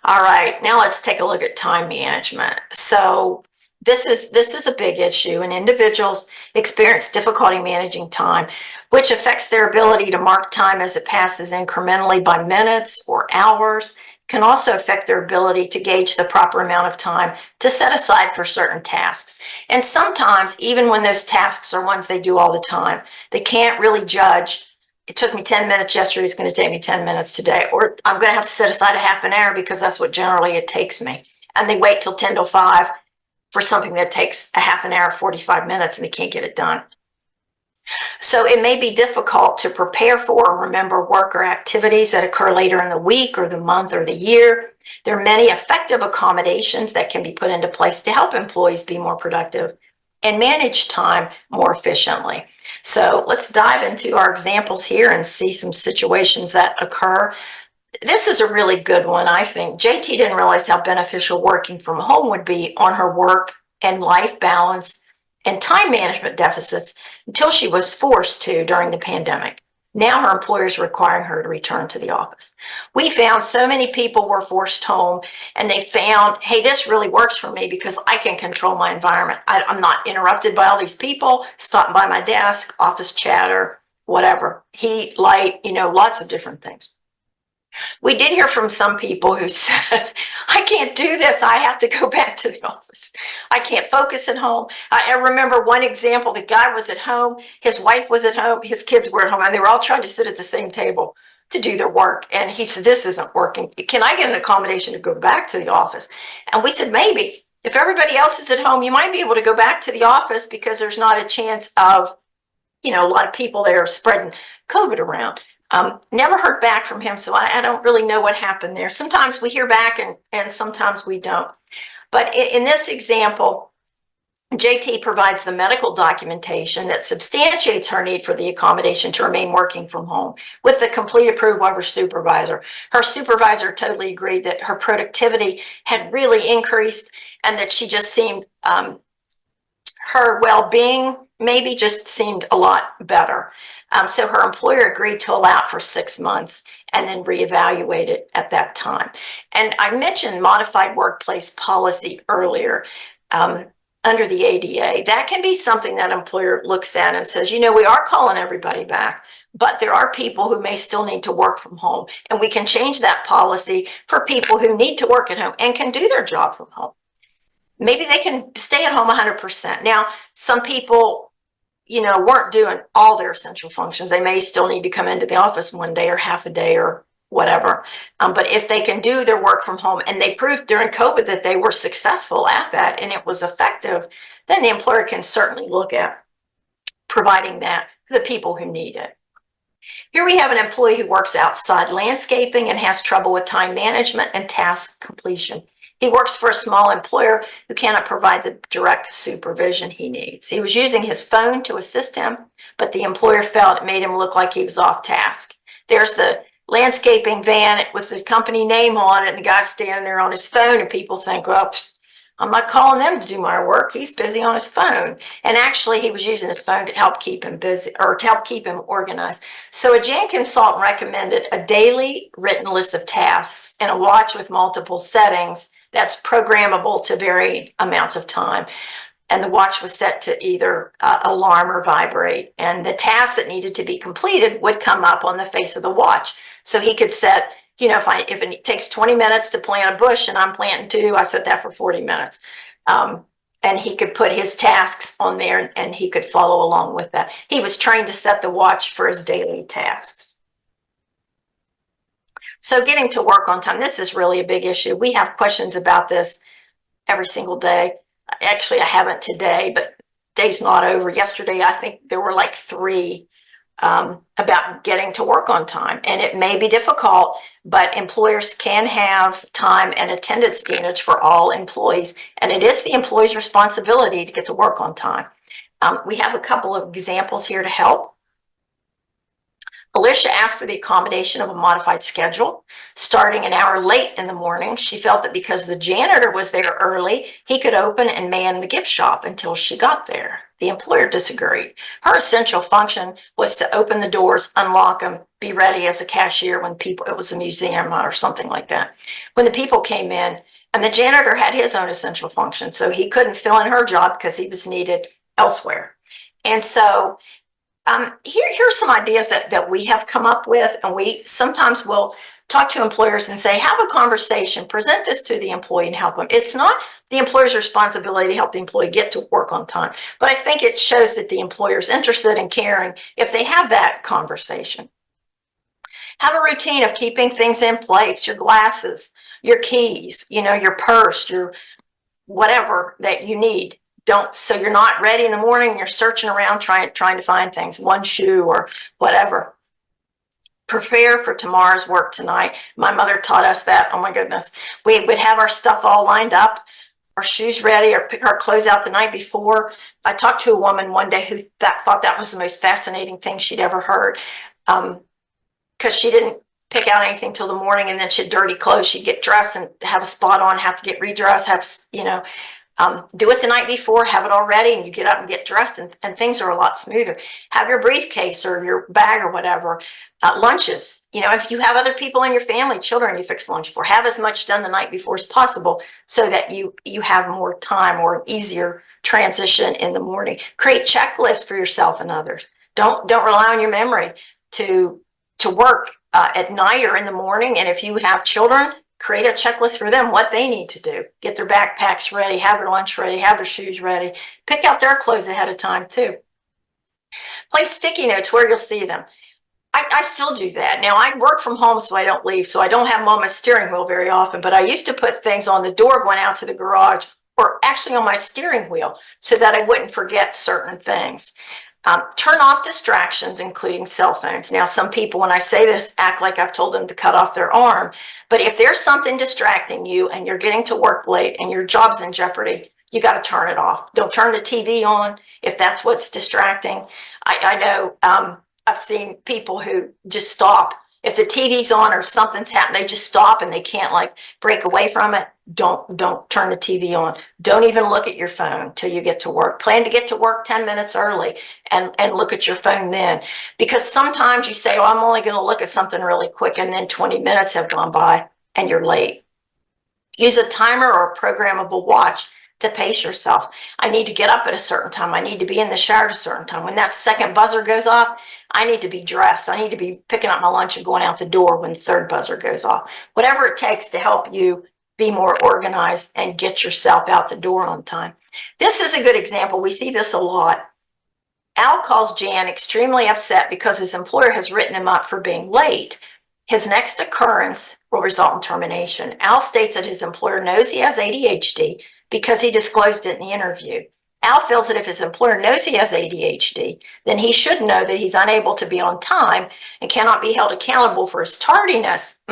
All right, now let's take a look at time management. So this is a big issue, and individuals experience difficulty managing time, which affects their ability to mark time as it passes incrementally by minutes or hours. Can also affect their ability to gauge the proper amount of time to set aside for certain tasks. And sometimes, even when those tasks are ones they do all the time, they can't really judge. It took me 10 minutes yesterday, it's going to take me 10 minutes today, or I'm going to have to set aside a half an hour because that's what generally it takes me. And they wait till 10 till 5 for something that takes a half an hour, 45 minutes, and they can't get it done. So it may be difficult to prepare for or remember work or activities that occur later in the week or the month or the year. There are many effective accommodations that can be put into place to help employees be more productive and manage time more efficiently. So let's dive into our examples here and see some situations that occur. This is a really good one, I think. JT didn't realize how beneficial working from home would be on her work and life balance and time management deficits until she was forced to during the pandemic. Now her employer is requiring her to return to the office. We found so many people were forced home, and they found, hey, this really works for me because I can control my environment. I'm not interrupted by all these people stopping by my desk, office chatter, whatever, heat, light, lots of different things. We did hear from some people who said, I can't do this. I have to go back to the office. I can't focus at home. I remember one example. The guy was at home. His wife was at home. His kids were at home. And they were all trying to sit at the same table to do their work. And he said, this isn't working. Can I get an accommodation to go back to the office? And we said, maybe. If everybody else is at home, you might be able to go back to the office because there's not a chance of, a lot of people there spreading COVID around. Never heard back from him, so I don't really know what happened there. Sometimes we hear back and sometimes we don't. But in this example, JT provides the medical documentation that substantiates her need for the accommodation to remain working from home with the complete approval of her supervisor. Her supervisor totally agreed that her productivity had really increased and that she just seemed, her well-being maybe just seemed a lot better. So her employer agreed to allow it for 6 months and then reevaluate it at that time. And I mentioned modified workplace policy earlier under the ADA. That can be something that employer looks at and says, we are calling everybody back, but there are people who may still need to work from home. And we can change that policy for people who need to work at home and can do their job from home. Maybe they can stay at home 100%. Now, some people weren't doing all their essential functions. They may still need to come into the office one day or half a day or whatever. But if they can do their work from home and they proved during COVID that they were successful at that and it was effective, then the employer can certainly look at providing that to the people who need it. Here we have an employee who works outside landscaping and has trouble with time management and task completion. He works for a small employer who cannot provide the direct supervision he needs. He was using his phone to assist him, but the employer felt it made him look like he was off task. There's the landscaping van with the company name on it, and the guy's standing there on his phone, and people think, well, I'm not calling them to do my work. He's busy on his phone. And actually, he was using his phone to help keep him busy or to help keep him organized. So a Jan consultant recommended a daily written list of tasks and a watch with multiple settings that's programmable to varying amounts of time. And the watch was set to either alarm or vibrate. And the tasks that needed to be completed would come up on the face of the watch. So he could set You know, if it takes 20 minutes to plant a bush and I'm planting 2, I set that for 40 minutes. And he could put his tasks on there and he could follow along with that. He was trained to set the watch for his daily tasks. So getting to work on time, this is really a big issue. We have questions about this every single day. Actually, I haven't today, but day's not over. Yesterday, I think there were like 3 about getting to work on time. And it may be difficult, but employers can have time and attendance standards for all employees. And it is the employee's responsibility to get to work on time. We have a couple of examples here to help. Alicia asked for the accommodation of a modified schedule. Starting an hour late in the morning, she felt that because the janitor was there early, he could open and man the gift shop until she got there. The employer disagreed. Her essential function was to open the doors, unlock them, be ready as a cashier when people, it was a museum or something like that. When the people came in, and the janitor had his own essential function, so he couldn't fill in her job because he was needed elsewhere. And so here's some ideas that we have come up with, and we sometimes will talk to employers and say, have a conversation, present this to the employee and help them. It's not the employer's responsibility to help the employee get to work on time, but I think it shows that the employer is interested in caring if they have that conversation. Have a routine of keeping things in place, your glasses, your keys, you know, your purse, your whatever that you need. So you're not ready in the morning and you're searching around trying to find things, one shoe or whatever. Prepare for tomorrow's work tonight. My mother taught us that. Oh my goodness. We would have our stuff all lined up, our shoes ready, or pick our clothes out the night before. I talked to a woman one day who thought that was the most fascinating thing she'd ever heard, because she didn't pick out anything till the morning, and then she had dirty clothes. She'd get dressed and have a spot on, have to get redressed, do it the night before, have it all ready, and you get up and get dressed, and things are a lot smoother. Have your briefcase or your bag or whatever. Lunches, if you have other people in your family, children you fix lunch for, have as much done the night before as possible so that you have more time or an easier transition in the morning. Create checklists for yourself and others. Don't rely on your memory to work at night or in the morning. And if you have children, create a checklist for them, what they need to do. Get their backpacks ready, have their lunch ready, have their shoes ready. Pick out their clothes ahead of time too. Place sticky notes where you'll see them. I still do that. Now, I work from home, so I don't leave, so I don't have them on my steering wheel very often, but I used to put things on the door going out to the garage, or actually on my steering wheel, so that I wouldn't forget certain things. Turn off distractions, including cell phones. Now, some people, when I say this, act like I've told them to cut off their arm. But if there's something distracting you and you're getting to work late and your job's in jeopardy, you got to turn it off. Don't turn the TV on if that's what's distracting. I know I've seen people who just stop. If the TV's on or something's happening, they just stop and they can't break away from it. Don't turn the TV on. Don't even look at your phone till you get to work. Plan to get to work 10 minutes early and look at your phone then. Because sometimes you say, I'm only going to look at something really quick, and then 20 minutes have gone by and you're late. Use a timer or a programmable watch to pace yourself. I need to get up at a certain time. I need to be in the shower at a certain time. When that second buzzer goes off, I need to be dressed. I need to be picking up my lunch and going out the door when the third buzzer goes off. Whatever it takes to help you be more organized and get yourself out the door on time. This is a good example. We see this a lot. Al calls Jan extremely upset because his employer has written him up for being late. His next occurrence will result in termination. Al states that his employer knows he has ADHD because he disclosed it in the interview. Al feels that if his employer knows he has ADHD, then he should know that he's unable to be on time and cannot be held accountable for his tardiness.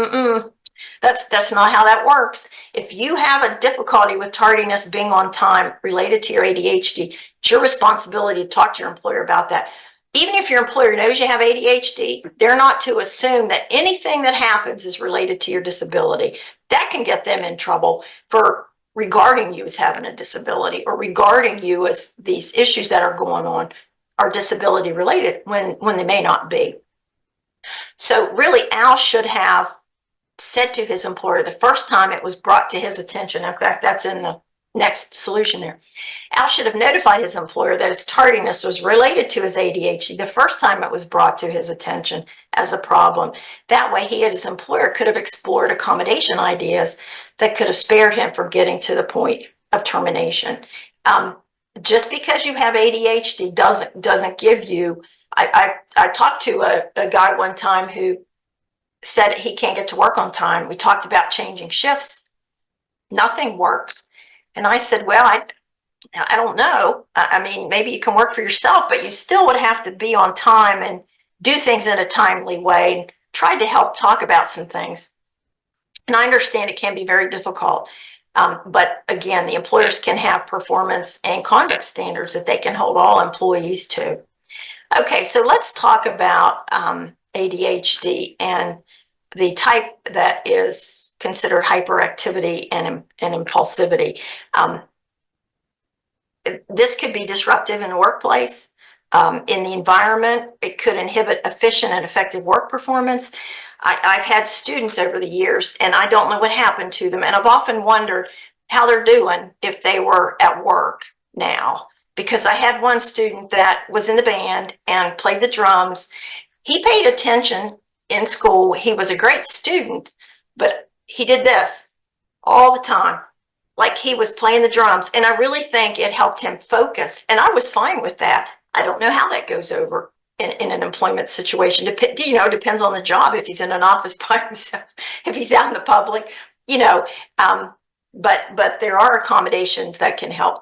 That's not how that works. If you have a difficulty with tardiness being on time related to your ADHD, it's your responsibility to talk to your employer about that. Even if your employer knows you have ADHD, they're not to assume that anything that happens is related to your disability. That can get them in trouble for regarding you as having a disability, or regarding you as these issues that are going on are disability related when they may not be. So really, Al should have said to his employer the first time it was brought to his attention. In fact, that's in the next solution there. Al should have notified his employer that his tardiness was related to his ADHD the first time it was brought to his attention as a problem. That way, he and his employer could have explored accommodation ideas that could have spared him from getting to the point of termination. Just because you have ADHD doesn't give you. I talked to a guy one time who said he can't get to work on time. We talked about changing shifts. Nothing works. And I said, well, I don't know. I mean, maybe you can work for yourself, but you still would have to be on time and do things in a timely way. And tried to help talk about some things. And I understand it can be very difficult. But again, the employers can have performance and conduct standards that they can hold all employees to. Okay, so let's talk about ADHD and the type that is considered hyperactivity and impulsivity. This could be disruptive in the workplace, in the environment. It could inhibit efficient and effective work performance. I've had students over the years, and I don't know what happened to them, and I've often wondered how they're doing if they were at work now. Because I had one student that was in the band and played the drums. He paid attention in school. He was a great student, but he did this all the time, like he was playing the drums. And I really think it helped him focus. And I was fine with that. I don't know how that goes over in an employment situation. Depends on the job. If he's in an office by himself, if he's out in the public, but there are accommodations that can help.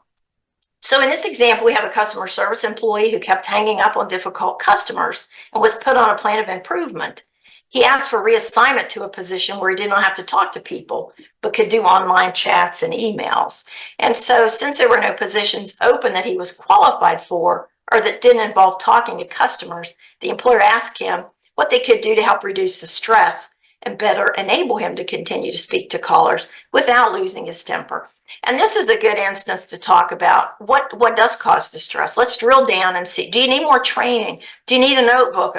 So in this example, we have a customer service employee who kept hanging up on difficult customers and was put on a plan of improvement. He asked for reassignment to a position where he did not have to talk to people, but could do online chats and emails. And so since there were no positions open that he was qualified for or that didn't involve talking to customers, the employer asked him what they could do to help reduce the stress and better enable him to continue to speak to callers without losing his temper. And this is a good instance to talk about what does cause the stress. Let's drill down and see. Do you need more training? Do you need a notebook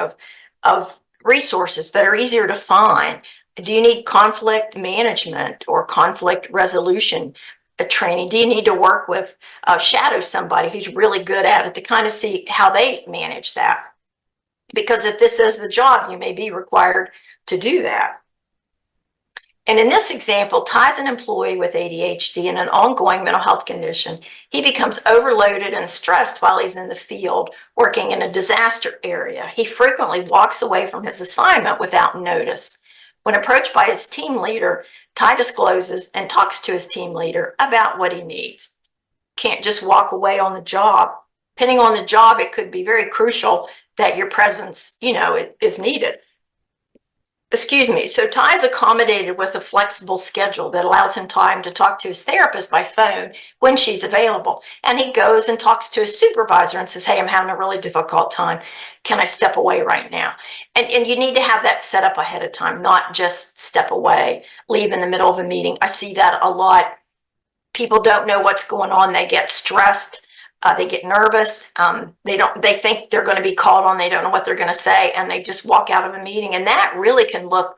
of resources that are easier to find? Do you need conflict management or conflict resolution training? Do you need to work with, shadow somebody who's really good at it to kind of see how they manage that? Because if this is the job, you may be required to do that. And in this example, Ty's an employee with ADHD and an ongoing mental health condition. He becomes overloaded and stressed while he's in the field working in a disaster area. He frequently walks away from his assignment without notice. When approached by his team leader, Ty discloses and talks to his team leader about what he needs. Can't just walk away on the job. Depending on the job, it could be very crucial that your presence, is needed. So Ty's accommodated with a flexible schedule that allows him time to talk to his therapist by phone when she's available. And he goes and talks to his supervisor and says, hey, I'm having a really difficult time. Can I step away right now? And you need to have that set up ahead of time, not just step away, leave in the middle of a meeting. I see that a lot. People don't know what's going on. They get stressed. They get nervous. They think they're going to be called on. They don't know what they're going to say, and they just walk out of a meeting. And that really can look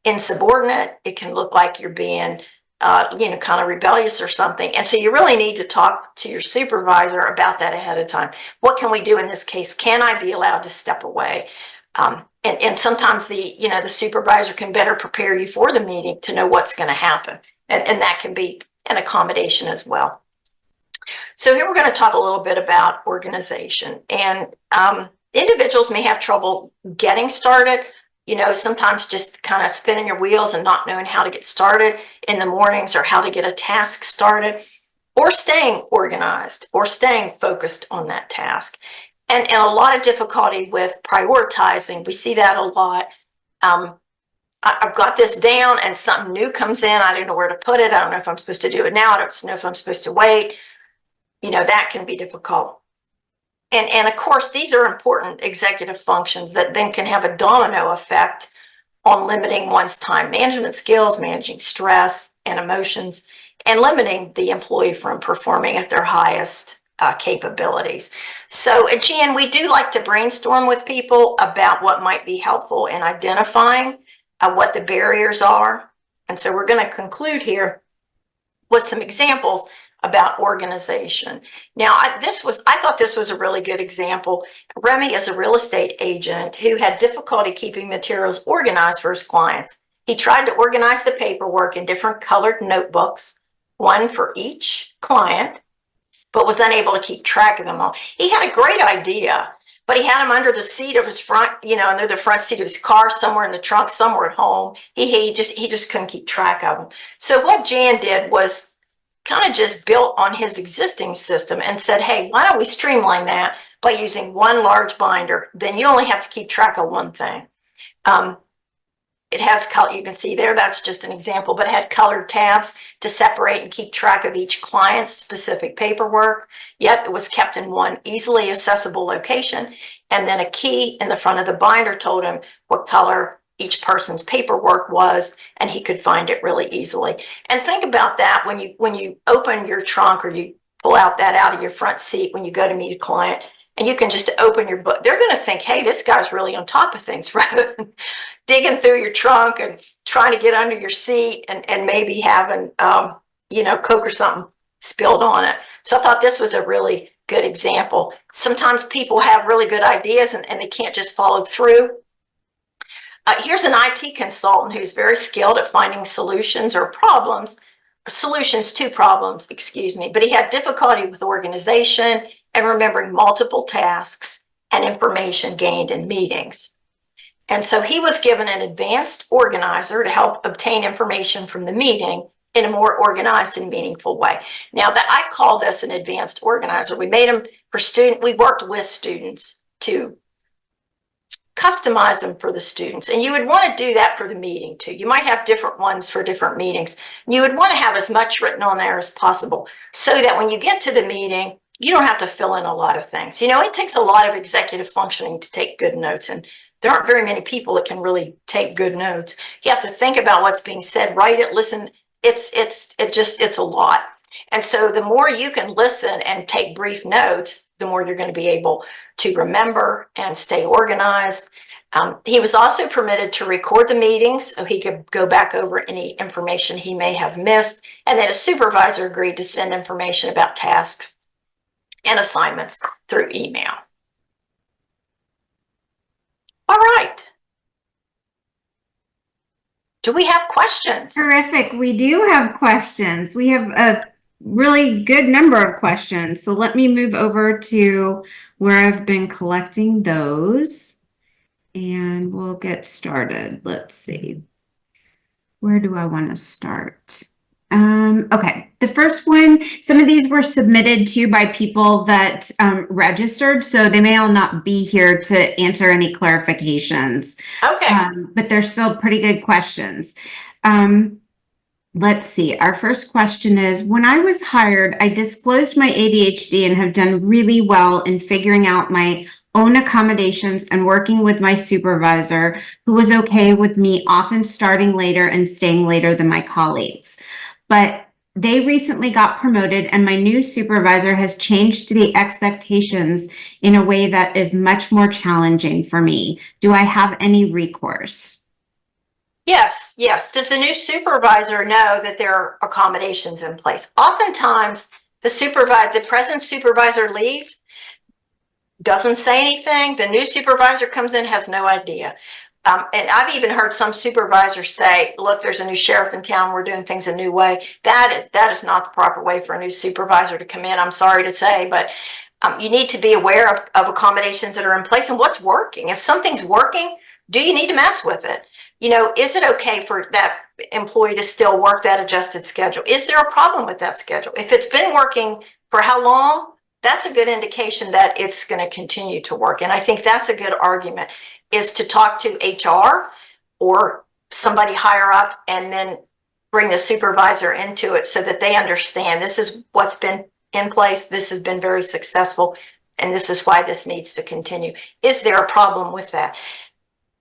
insubordinate. It can look like you're being, kind of rebellious or something. And so you really need to talk to your supervisor about that ahead of time. What can we do in this case? Can I be allowed to step away? And sometimes the supervisor can better prepare you for the meeting to know what's going to happen. And that can be an accommodation as well. So here we're going to talk a little bit about organization. And individuals may have trouble getting started, sometimes just kind of spinning your wheels and not knowing how to get started in the mornings or how to get a task started, or staying organized or staying focused on that task. And a lot of difficulty with prioritizing. We see that a lot. I've got this down and something new comes in. I don't know where to put it. I don't know if I'm supposed to do it now. I don't know if I'm supposed to wait. That can be difficult. And of course, these are important executive functions that then can have a domino effect on limiting one's time management skills, managing stress and emotions, and limiting the employee from performing at their highest capabilities. So at GN, we do like to brainstorm with people about what might be helpful in identifying what the barriers are. And so we're going to conclude here with some examples about organization. Now, I thought this was a really good example. Remy is a real estate agent who had difficulty keeping materials organized for his clients. He tried to organize the paperwork in different colored notebooks, one for each client, but was unable to keep track of them all. He had a great idea, but he had them under the seat of his under the front seat of his car, somewhere in the trunk, somewhere at home. He just couldn't keep track of them. So what Jan did was kind of just built on his existing system and said, hey, why don't we streamline that by using one large binder? Then you only have to keep track of one thing. It has color, you can see there, that's just an example, but it had colored tabs to separate and keep track of each client's specific paperwork, yet it was kept in one easily accessible location. And then a key in the front of the binder told him what color each person's paperwork was, and he could find it really easily. And think about that when you open your trunk, or you pull that out of your front seat when you go to meet a client, and you can just open your book. They're going to think, hey, this guy's really on top of things, rather than digging through your trunk and trying to get under your seat and maybe having, Coke or something spilled on it. So I thought this was a really good example. Sometimes people have really good ideas and they can't just follow through. Here's an IT consultant who's very skilled at finding solutions to problems, but he had difficulty with organization and remembering multiple tasks and information gained in meetings. And so he was given an advanced organizer to help obtain information from the meeting in a more organized and meaningful way. Now, that I call this an advanced organizer. We made them for students. We worked with students to customize them for the students. And you would want to do that for the meeting too. You might have different ones for different meetings. You would want to have as much written on there as possible so that when you get to the meeting, you don't have to fill in a lot of things. It takes a lot of executive functioning to take good notes, and there aren't very many people that can really take good notes. You have to think about what's being said, write it, listen. It's a lot. And so the more you can listen and take brief notes, the more you're going to be able to remember and stay organized. He was also permitted to record the meetings so he could go back over any information he may have missed. And then a supervisor agreed to send information about tasks and assignments through email. All right. Do we have questions? Terrific. We do have questions. We have a really good number of questions. So let me move over to where I've been collecting those and we'll get started. Let's see. Where do I want to start? Okay, the first one, some of these were submitted to you by people that registered, so they may all not be here to answer any clarifications. Okay. But they're still pretty good questions. Let's see. Our first question is, when I was hired, I disclosed my ADHD and have done really well in figuring out my own accommodations and working with my supervisor, who was okay with me often starting later and staying later than my colleagues. But they recently got promoted and my new supervisor has changed the expectations in a way that is much more challenging for me. Do I have any recourse? Yes. Does the new supervisor know that there are accommodations in place? Oftentimes, the present supervisor leaves, doesn't say anything. The new supervisor comes in, has no idea. And I've even heard some supervisors say, look, there's a new sheriff in town. We're doing things a new way. That is not the proper way for a new supervisor to come in. I'm sorry to say, but you need to be aware of accommodations that are in place and what's working. If something's working, do you need to mess with it? Is it okay for that employee to still work that adjusted schedule? Is there a problem with that schedule? If it's been working for how long, that's a good indication that it's going to continue to work. And I think that's a good argument, is to talk to HR or somebody higher up and then bring the supervisor into it so that they understand this is what's been in place, this has been very successful, and this is why this needs to continue. Is there a problem with that?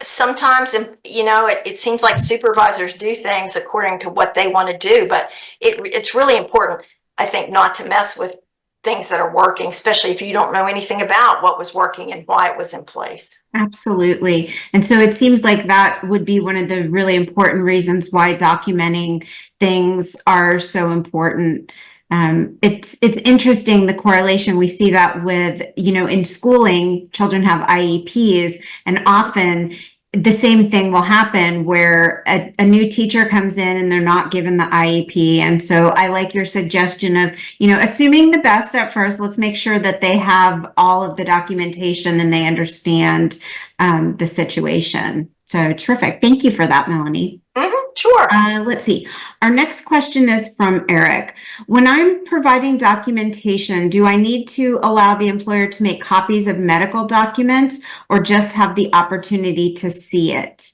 Sometimes, it seems like supervisors do things according to what they want to do, but it's really important, I think, not to mess with things that are working, especially if you don't know anything about what was working and why it was in place. Absolutely. And so it seems like that would be one of the really important reasons why documenting things are so important. It's interesting, the correlation. We see that with, in schooling, children have IEPs, and often the same thing will happen where a new teacher comes in and they're not given the IEP. And so I like your suggestion of, assuming the best at first. Let's make sure that they have all of the documentation and they understand the situation. So terrific. Thank you for that, Melanie. Sure. Let's see. Our next question is from Eric. When I'm providing documentation, do I need to allow the employer to make copies of medical documents or just have the opportunity to see it?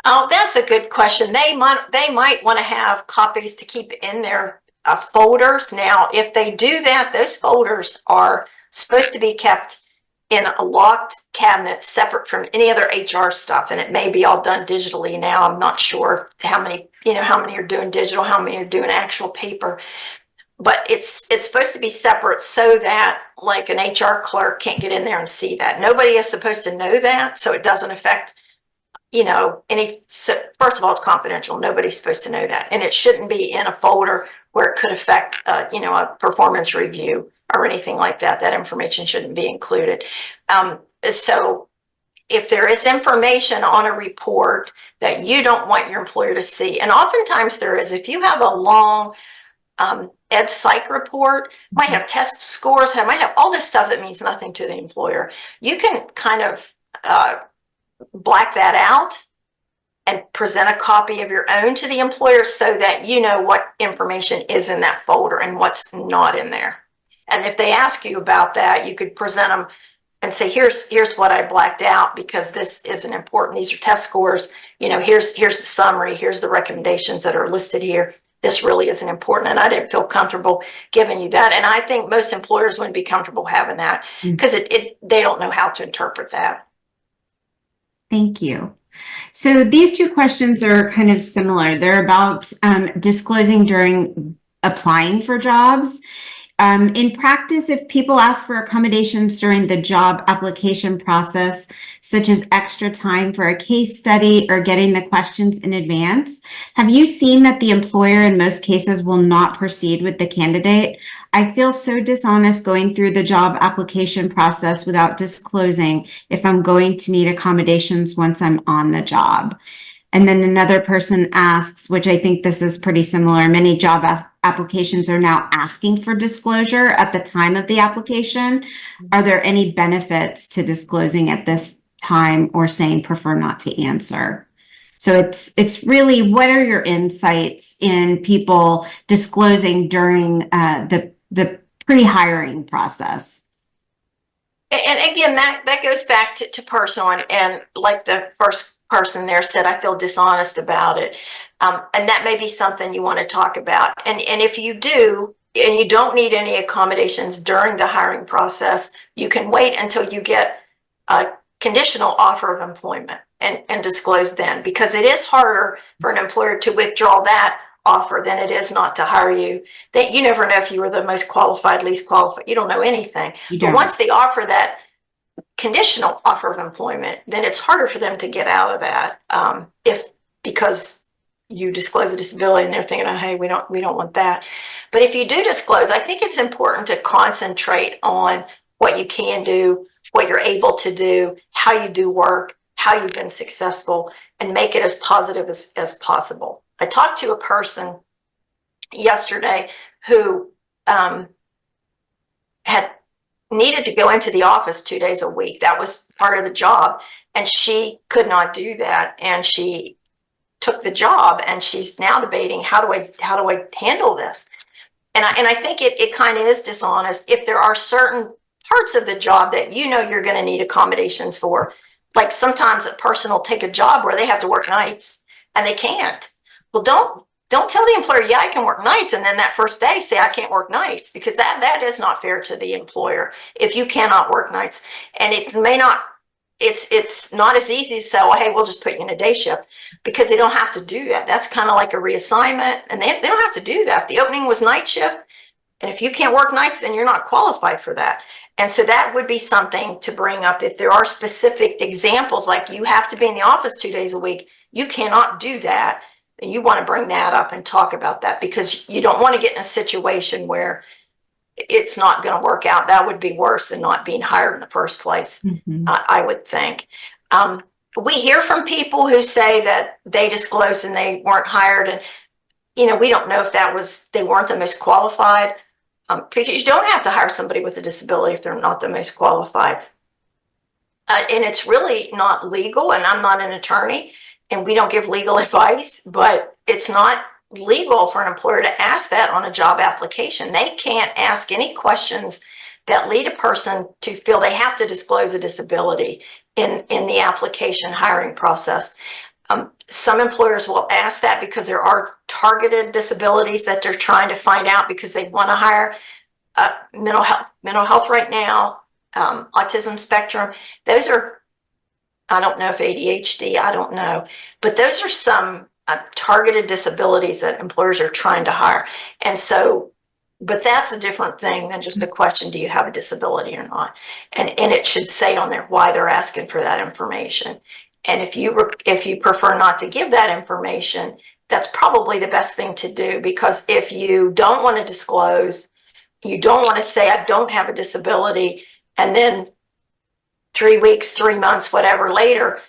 Oh, that's a good question. They might want to have copies to keep in their folders. Now, if they do that, those folders are supposed to be kept in a locked cabinet separate from any other HR stuff, and it may be all done digitally now. I'm not sure how many are doing digital, how many are doing actual paper, but it's supposed to be separate so that like an HR clerk can't get in there and see that. Nobody is supposed to know that, so it doesn't affect so first of all, it's confidential. Nobody's supposed to know that, and it shouldn't be in a folder where it could affect a performance review or anything like that. That information shouldn't be included. So if there is information on a report that you don't want your employer to see, and oftentimes there is, if you have a long ed psych report, might have test scores, might have all this stuff that means nothing to the employer, you can kind of black that out and present a copy of your own to the employer so that you know what information is in that folder and what's not in there. And if they ask you about that, you could present them and say, here's what I blacked out because this isn't important. These are test scores. Here's the summary. Here's the recommendations that are listed here. This really isn't important, and I didn't feel comfortable giving you that. And I think most employers wouldn't be comfortable having that because they don't know how to interpret that. Thank you. So these two questions are kind of similar. They're about disclosing during applying for jobs. In practice, if people ask for accommodations during the job application process, such as extra time for a case study or getting the questions in advance, have you seen that the employer in most cases will not proceed with the candidate? I feel so dishonest going through the job application process without disclosing if I'm going to need accommodations once I'm on the job. And then another person asks, which I think this is pretty similar, many job applications are now asking for disclosure at the time of the application. Are there any benefits to disclosing at this time or saying prefer not to answer? So it's really, what are your insights in people disclosing during the pre-hiring process? And again, that goes back to personal, and like the first person there said, I feel dishonest about it. And that may be something you want to talk about. And if you do, and you don't need any accommodations during the hiring process, you can wait until you get a conditional offer of employment and disclose then, because it is harder for an employer to withdraw that offer than it is not to hire you. That you never know if you were the most qualified, least qualified. You don't know anything. But once they offer that conditional offer of employment, then it's harder for them to get out of that because you disclose a disability and they're thinking, oh, hey, we don't want that. But if you do disclose, I think it's important to concentrate on what you can do, what you're able to do, how you do work, how you've been successful, and make it as positive as possible. I talked to a person yesterday who had needed to go into the office 2 days a week. That was part of the job. And she could not do that. And she took the job, and she's now debating, how do I handle this? And I think it kind of is dishonest if there are certain parts of the job that you're going to need accommodations for. Like sometimes a person will take a job where they have to work nights and they can't. Well, don't tell the employer, yeah, I can work nights, and then that first day say I can't work nights, because that is not fair to the employer if you cannot work nights. And it's not as easy to say, well, hey, we'll just put you in a day shift, because they don't have to do that. That's kind of like a reassignment, and they don't have to do that. If the opening was night shift, and if you can't work nights, then you're not qualified for that. And so that would be something to bring up. If there are specific examples, like you have to be in the office 2 days a week, you cannot do that. then you want to bring that up and talk about that, because you don't want to get in a situation where it's not going to work out. That would be worse than not being hired in the first place, I would think. We hear from people who say that they disclosed and they weren't hired, and we don't know if that was they weren't the most qualified, because you don't have to hire somebody with a disability if they're not the most qualified. And it's really not legal, and I'm not an attorney, and we don't give legal advice, but it's not legal for an employer to ask that on a job application. They can't ask any questions that lead a person to feel they have to disclose a disability in the application hiring process. Some employers will ask that because there are targeted disabilities that they're trying to find out because they want to hire. Mental health right now, autism spectrum. Those are, I don't know if ADHD, I don't know, but those are some targeted disabilities that employers are trying to hire. And so, but that's a different thing than just a question, do you have a disability or not? And it should say on there why they're asking for that information. And if you prefer not to give that information, that's probably the best thing to do, because if you don't want to disclose, you don't want to say, I don't have a disability, and then 3 weeks, 3 months, whatever later,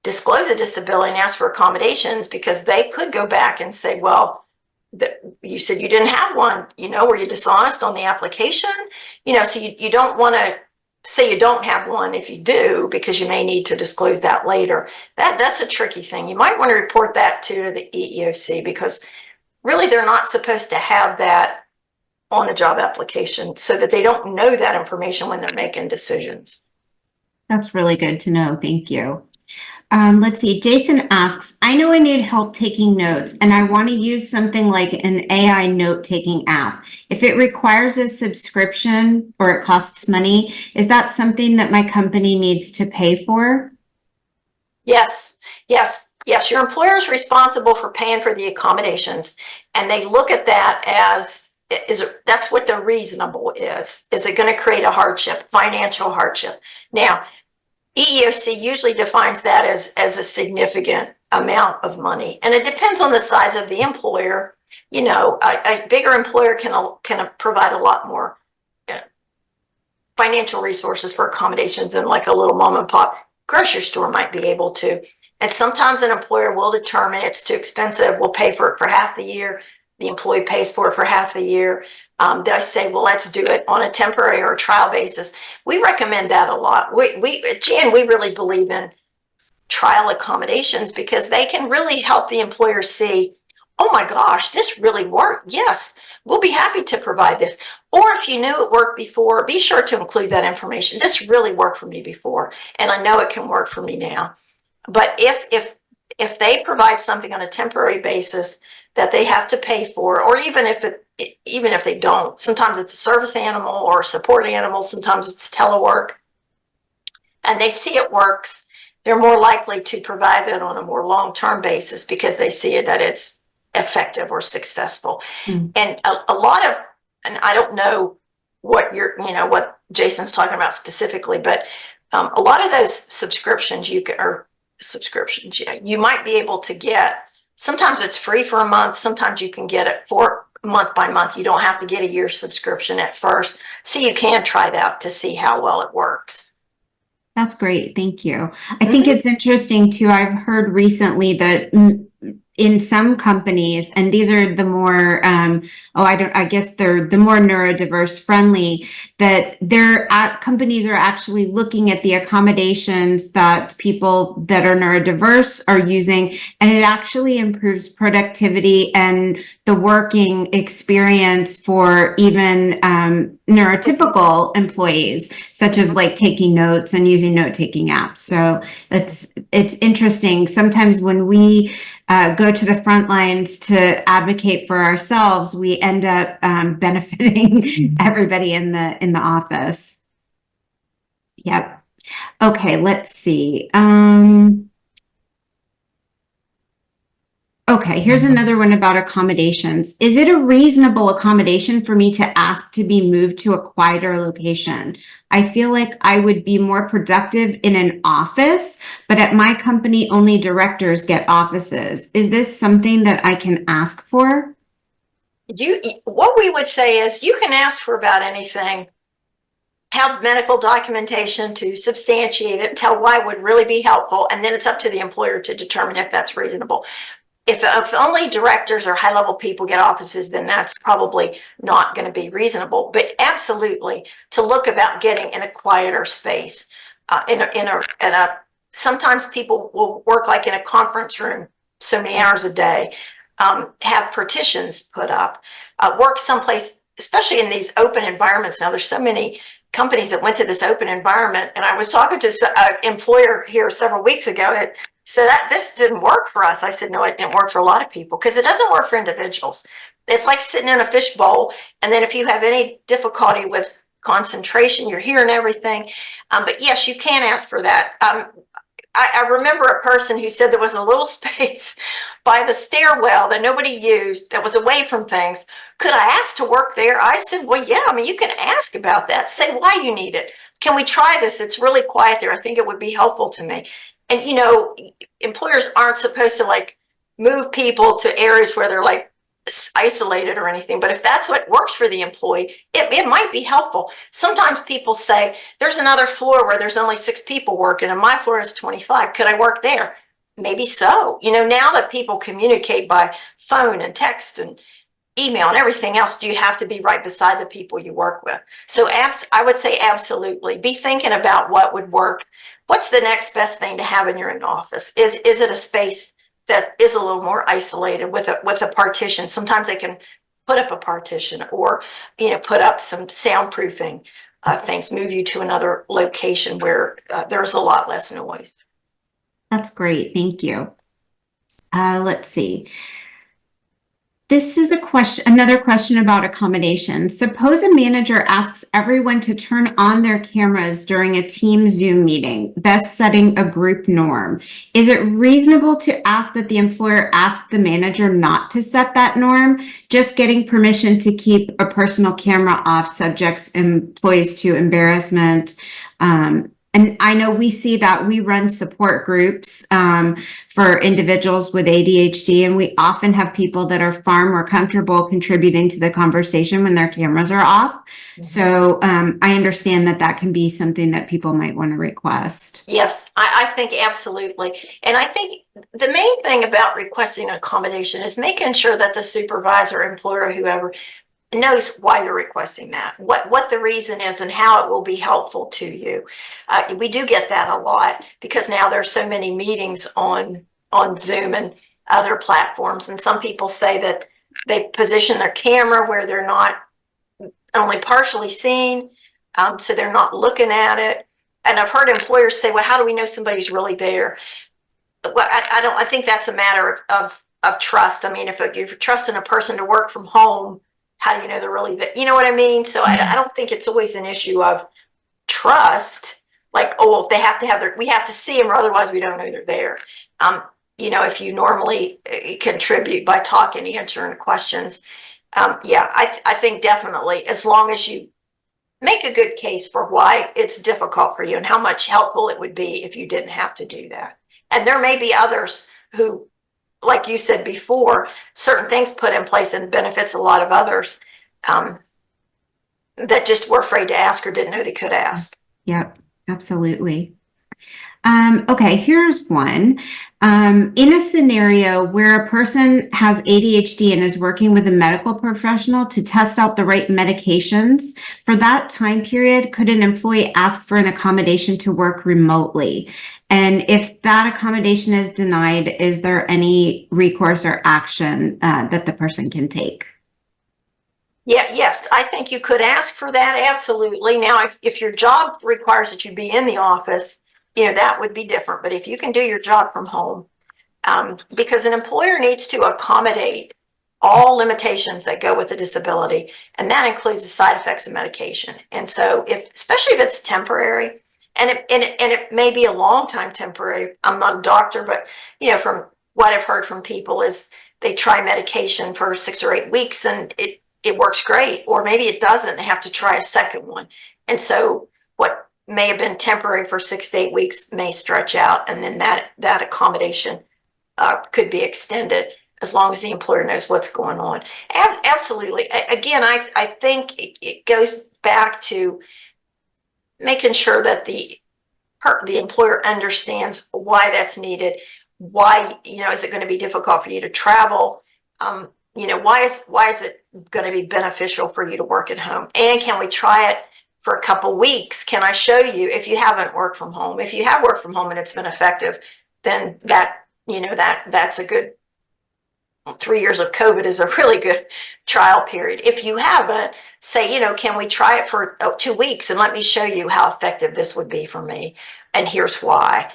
disclose a disability and ask for accommodations, because they could go back and say, well, you said you didn't have one, were you dishonest on the application? So you don't want to say you don't have one if you do, because you may need to disclose that later. That's a tricky thing. You might want to report that to the EEOC, because really they're not supposed to have that on a job application, so that they don't know that information when they're making decisions. That's really good to know. Thank you. Let's see. Jason asks, I know I need help taking notes and I want to use something like an AI note-taking app. If it requires a subscription or it costs money, is that something that my company needs to pay for? Yes. Your employer is responsible for paying for the accommodations, and they look at that as, that's what the reasonable is. Is it going to create a hardship, financial hardship? Now, EEOC usually defines that as a significant amount of money, and it depends on the size of the employer. A bigger employer can provide a lot more financial resources for accommodations than like a little mom and pop grocery store might be able to. And sometimes an employer will determine it's too expensive, we'll pay for it for half the year. The employee pays for it for half the year. They say, well, let's do it on a temporary or a trial basis. We recommend that a lot. Jan, we really believe in trial accommodations, because they can really help the employer see, oh my gosh, this really worked. Yes, we'll be happy to provide this. Or if you knew it worked before, be sure to include that information. This really worked for me before, and I know it can work for me now. But if they provide something on a temporary basis that they have to pay for, or even if they don't, sometimes it's a service animal or a support animal, sometimes it's telework, and they see it works, they're more likely to provide that on a more long-term basis, because they see that it's effective or successful. And a lot of, and I don't know what what Jason's talking about specifically, but a lot of those subscriptions you might be able to get. Sometimes it's free for a month. Sometimes you can get it for month by month. You don't have to get a year subscription at first. So you can try that to see how well it works. That's great. Thank you. I think it's interesting too. I've heard recently that in some companies, and these are the more, I guess they're the more neurodiverse friendly, that companies are actually looking at the accommodations that people that are neurodiverse are using, and it actually improves productivity and the working experience for even neurotypical employees, such as like taking notes and using note-taking apps. So it's interesting. Sometimes when we go to the front lines to advocate for ourselves, we end up benefiting everybody in the office. Yep. Okay, let's see. Okay, here's another one about accommodations. Is it a reasonable accommodation for me to ask to be moved to a quieter location? I feel like I would be more productive in an office, but at my company, only directors get offices. Is this something that I can ask for? What we would say is you can ask for about anything, have medical documentation to substantiate it, tell why it would really be helpful, and then it's up to the employer to determine if that's reasonable. If only directors or high level people get offices, then that's probably not going to be reasonable. But absolutely, to look about getting in a quieter space, sometimes people will work like in a conference room so many hours a day, have partitions put up, work someplace, especially in these open environments. Now, there's so many companies that went to this open environment, and I was talking to an employer here several weeks ago that said that this didn't work for us. I said, no, it didn't work for a lot of people because it doesn't work for individuals. It's like sitting in a fishbowl, and then if you have any difficulty with concentration, you're hearing everything. But yes, you can ask for that. I remember a person who said there was a little space by the stairwell that nobody used that was away from things. Could I ask to work there? I said, well, yeah, I mean, you can ask about that. Say why you need it. Can we try this? It's really quiet there. I think it would be helpful to me. And, you know, employers aren't supposed to like move people to areas where they're like isolated or anything. But if that's what works for the employee, it might be helpful. Sometimes people say there's another floor where there's only 6 people working and my floor is 25. Could I work there? Maybe so. You know, now that people communicate by phone and text and email and everything else, do you have to be right beside the people you work with? So I would say absolutely. Be thinking about what would work. What's the next best thing to have in your office? Is it a space that is a little more isolated with a partition? Sometimes they can put up a partition or, you know, put up some soundproofing things, move you to another location where there's a lot less noise. That's great. Thank you. Let's see. This is another question about accommodations. Suppose a manager asks everyone to turn on their cameras during a team Zoom meeting, thus setting a group norm. Is it reasonable to ask that the employer ask the manager not to set that norm? Just getting permission to keep a personal camera off subjects employees to embarrassment. And I know we see that we run support groups for individuals with ADHD, and we often have people that are far more comfortable contributing to the conversation when their cameras are off. Mm-hmm. So I understand that can be something that people might want to request. Yes, I think absolutely. And I think the main thing about requesting an accommodation is making sure that the supervisor, employer, whoever knows why you're requesting that, what the reason is and how it will be helpful to you. We do get that a lot because now there's so many meetings on Zoom and other platforms. And some people say that they position their camera where they're not only partially seen, so they're not looking at it. And I've heard employers say, well, how do we know somebody's really there? Well, I think that's a matter of trust. I mean, if you're trusting a person to work from home, how do you know they're really there? You know what I mean? So I don't think it's always an issue of trust. Like, oh, if they have to we have to see them or otherwise we don't know they're there. You know, if you normally contribute by talking, answering questions. Yeah, I think definitely, as long as you make a good case for why it's difficult for you and how much helpful it would be if you didn't have to do that. And there may be others who, like you said before, certain things put in place and benefits a lot of others that just were afraid to ask or didn't know they could ask. Yep, absolutely. Okay, here's one. In a scenario where a person has ADHD and is working with a medical professional to test out the right medications, for that time period, could an employee ask for an accommodation to work remotely? And if that accommodation is denied, is there any recourse or action that the person can take? Yeah, yes, I think you could ask for that, absolutely. Now, if your job requires that you be in the office, you know, that would be different. But if you can do your job from home, because an employer needs to accommodate all limitations that go with a disability, and that includes the side effects of medication. And so, especially if it's temporary, and it may be a long time temporary. I'm not a doctor, but you know, from what I've heard from people is they try medication for 6 or 8 weeks and it works great, or maybe it doesn't. They have to try a second one. And so what may have been temporary for 6 to 8 weeks may stretch out, and then that accommodation could be extended as long as the employer knows what's going on. Absolutely. Again, I think it goes back to making sure that the employer understands why that's needed. Why, is it going to be difficult for you to travel? Why is it going to be beneficial for you to work at home? And can we try it for a couple weeks? Can I show you if you haven't worked from home? If you have worked from home and it's been effective, then that's a good 3 years of COVID is a really good trial period. If you haven't, say, can we try it for 2 weeks and let me show you how effective this would be for me? And here's why.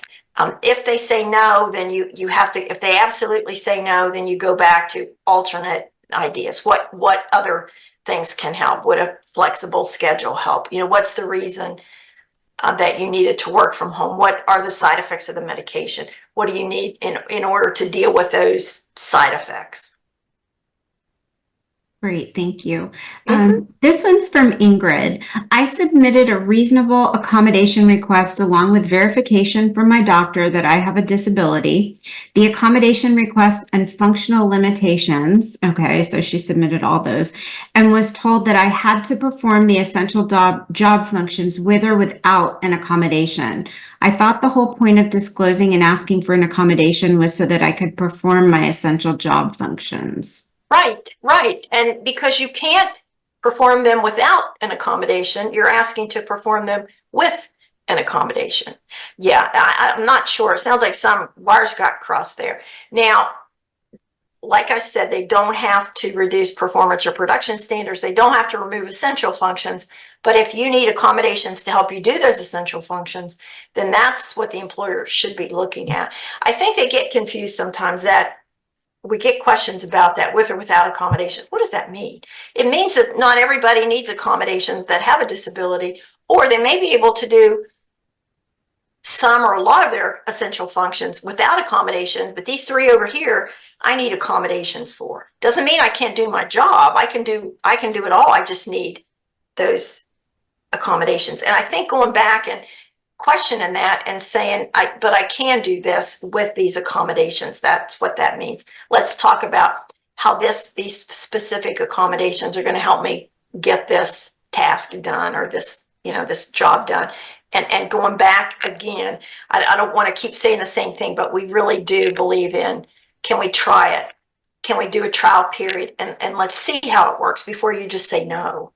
If they say no, then you have to, if they absolutely say no, then you go back to alternate ideas. What other things can help? Would a flexible schedule help? What's the reason that you needed to work from home? What are the side effects of the medication? What do you need in order to deal with those side effects? Great, thank you. This one's from Ingrid. I submitted a reasonable accommodation request along with verification from my doctor that I have a disability, the accommodation request and functional limitations. Okay, so she submitted all those and was told that I had to perform the essential job functions with or without an accommodation. I thought the whole point of disclosing and asking for an accommodation was so that I could perform my essential job functions. Right. And because you can't perform them without an accommodation, you're asking to perform them with an accommodation. Yeah, I'm not sure. It sounds like some wires got crossed there. Now, like I said, they don't have to reduce performance or production standards. They don't have to remove essential functions. But if you need accommodations to help you do those essential functions, then that's what the employer should be looking at. I think they get confused sometimes that we get questions about that, with or without accommodations. What does that mean? It means that not everybody needs accommodations that have a disability, or they may be able to do some or a lot of their essential functions without accommodations, but these 3 over here, I need accommodations for. Doesn't mean I can't do my job. I can do it all. I just need those accommodations. And I think going back and questioning that and saying, but I can do this with these accommodations. That's what that means. Let's talk about how these specific accommodations are going to help me get this task done, or this job done. And going back again, I don't want to keep saying the same thing, but we really do believe in, can we try it? Can we do a trial period? And let's see how it works before you just say no.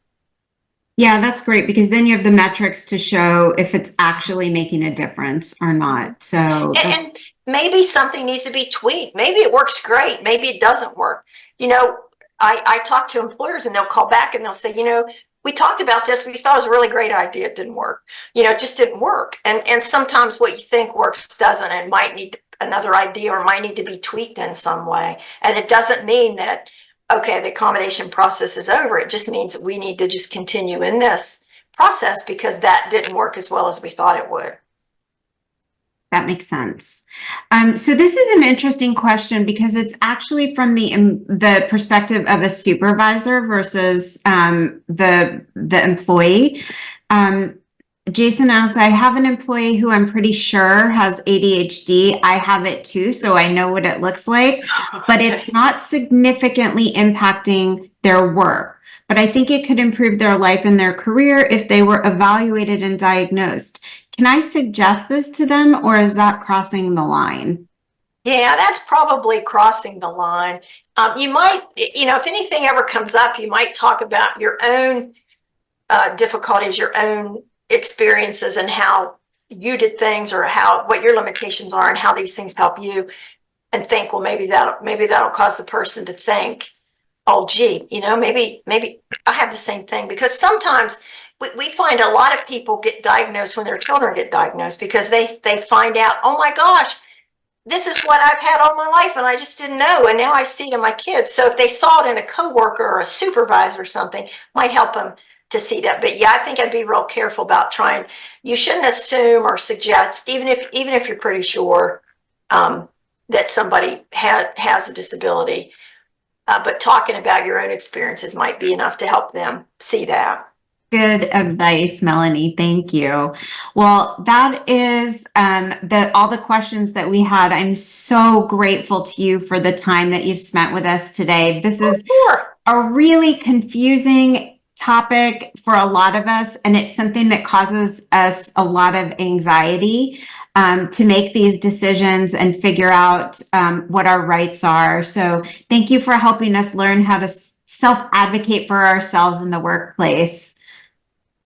Yeah, that's great, because then you have the metrics to show if it's actually making a difference or not. So and maybe something needs to be tweaked. Maybe it works great. Maybe it doesn't work. I talk to employers and they'll call back and they'll say, we talked about this. We thought it was a really great idea. It didn't work. It just didn't work. And sometimes what you think works doesn't, and might need another idea or might need to be tweaked in some way. And it doesn't mean that, okay, the accommodation process is over. It just means that we need to just continue in this process because that didn't work as well as we thought it would. That makes sense. So this is an interesting question because it's actually from the perspective of a supervisor versus the employee. Jason asks, I have an employee who I'm pretty sure has ADHD. I have it too, so I know what it looks like, but it's not significantly impacting their work. But I think it could improve their life and their career if they were evaluated and diagnosed. Can I suggest this to them, or is that crossing the line? Yeah, that's probably crossing the line. You might, if anything ever comes up, you might talk about your own difficulties, your own experiences, and how you did things, or what your limitations are, and how these things help you. And think, well, maybe that'll cause the person to think, oh, gee, maybe I have the same thing. Because sometimes we find a lot of people get diagnosed when their children get diagnosed, because they find out, oh my gosh, this is what I've had all my life and I just didn't know, and now I see it in my kids. So if they saw it in a coworker or a supervisor or something, might help them to see that. But yeah, I think I'd be real careful about trying. You shouldn't assume or suggest, even if you're pretty sure, that somebody has a disability. But talking about your own experiences might be enough to help them see that. Good advice, Melanie. Thank you. Well, that is all the questions that we had. I'm so grateful to you for the time that you've spent with us today. This is a really confusing topic for a lot of us, and it's something that causes us a lot of anxiety to make these decisions and figure out what our rights are. So thank you for helping us learn how to self-advocate for ourselves in the workplace.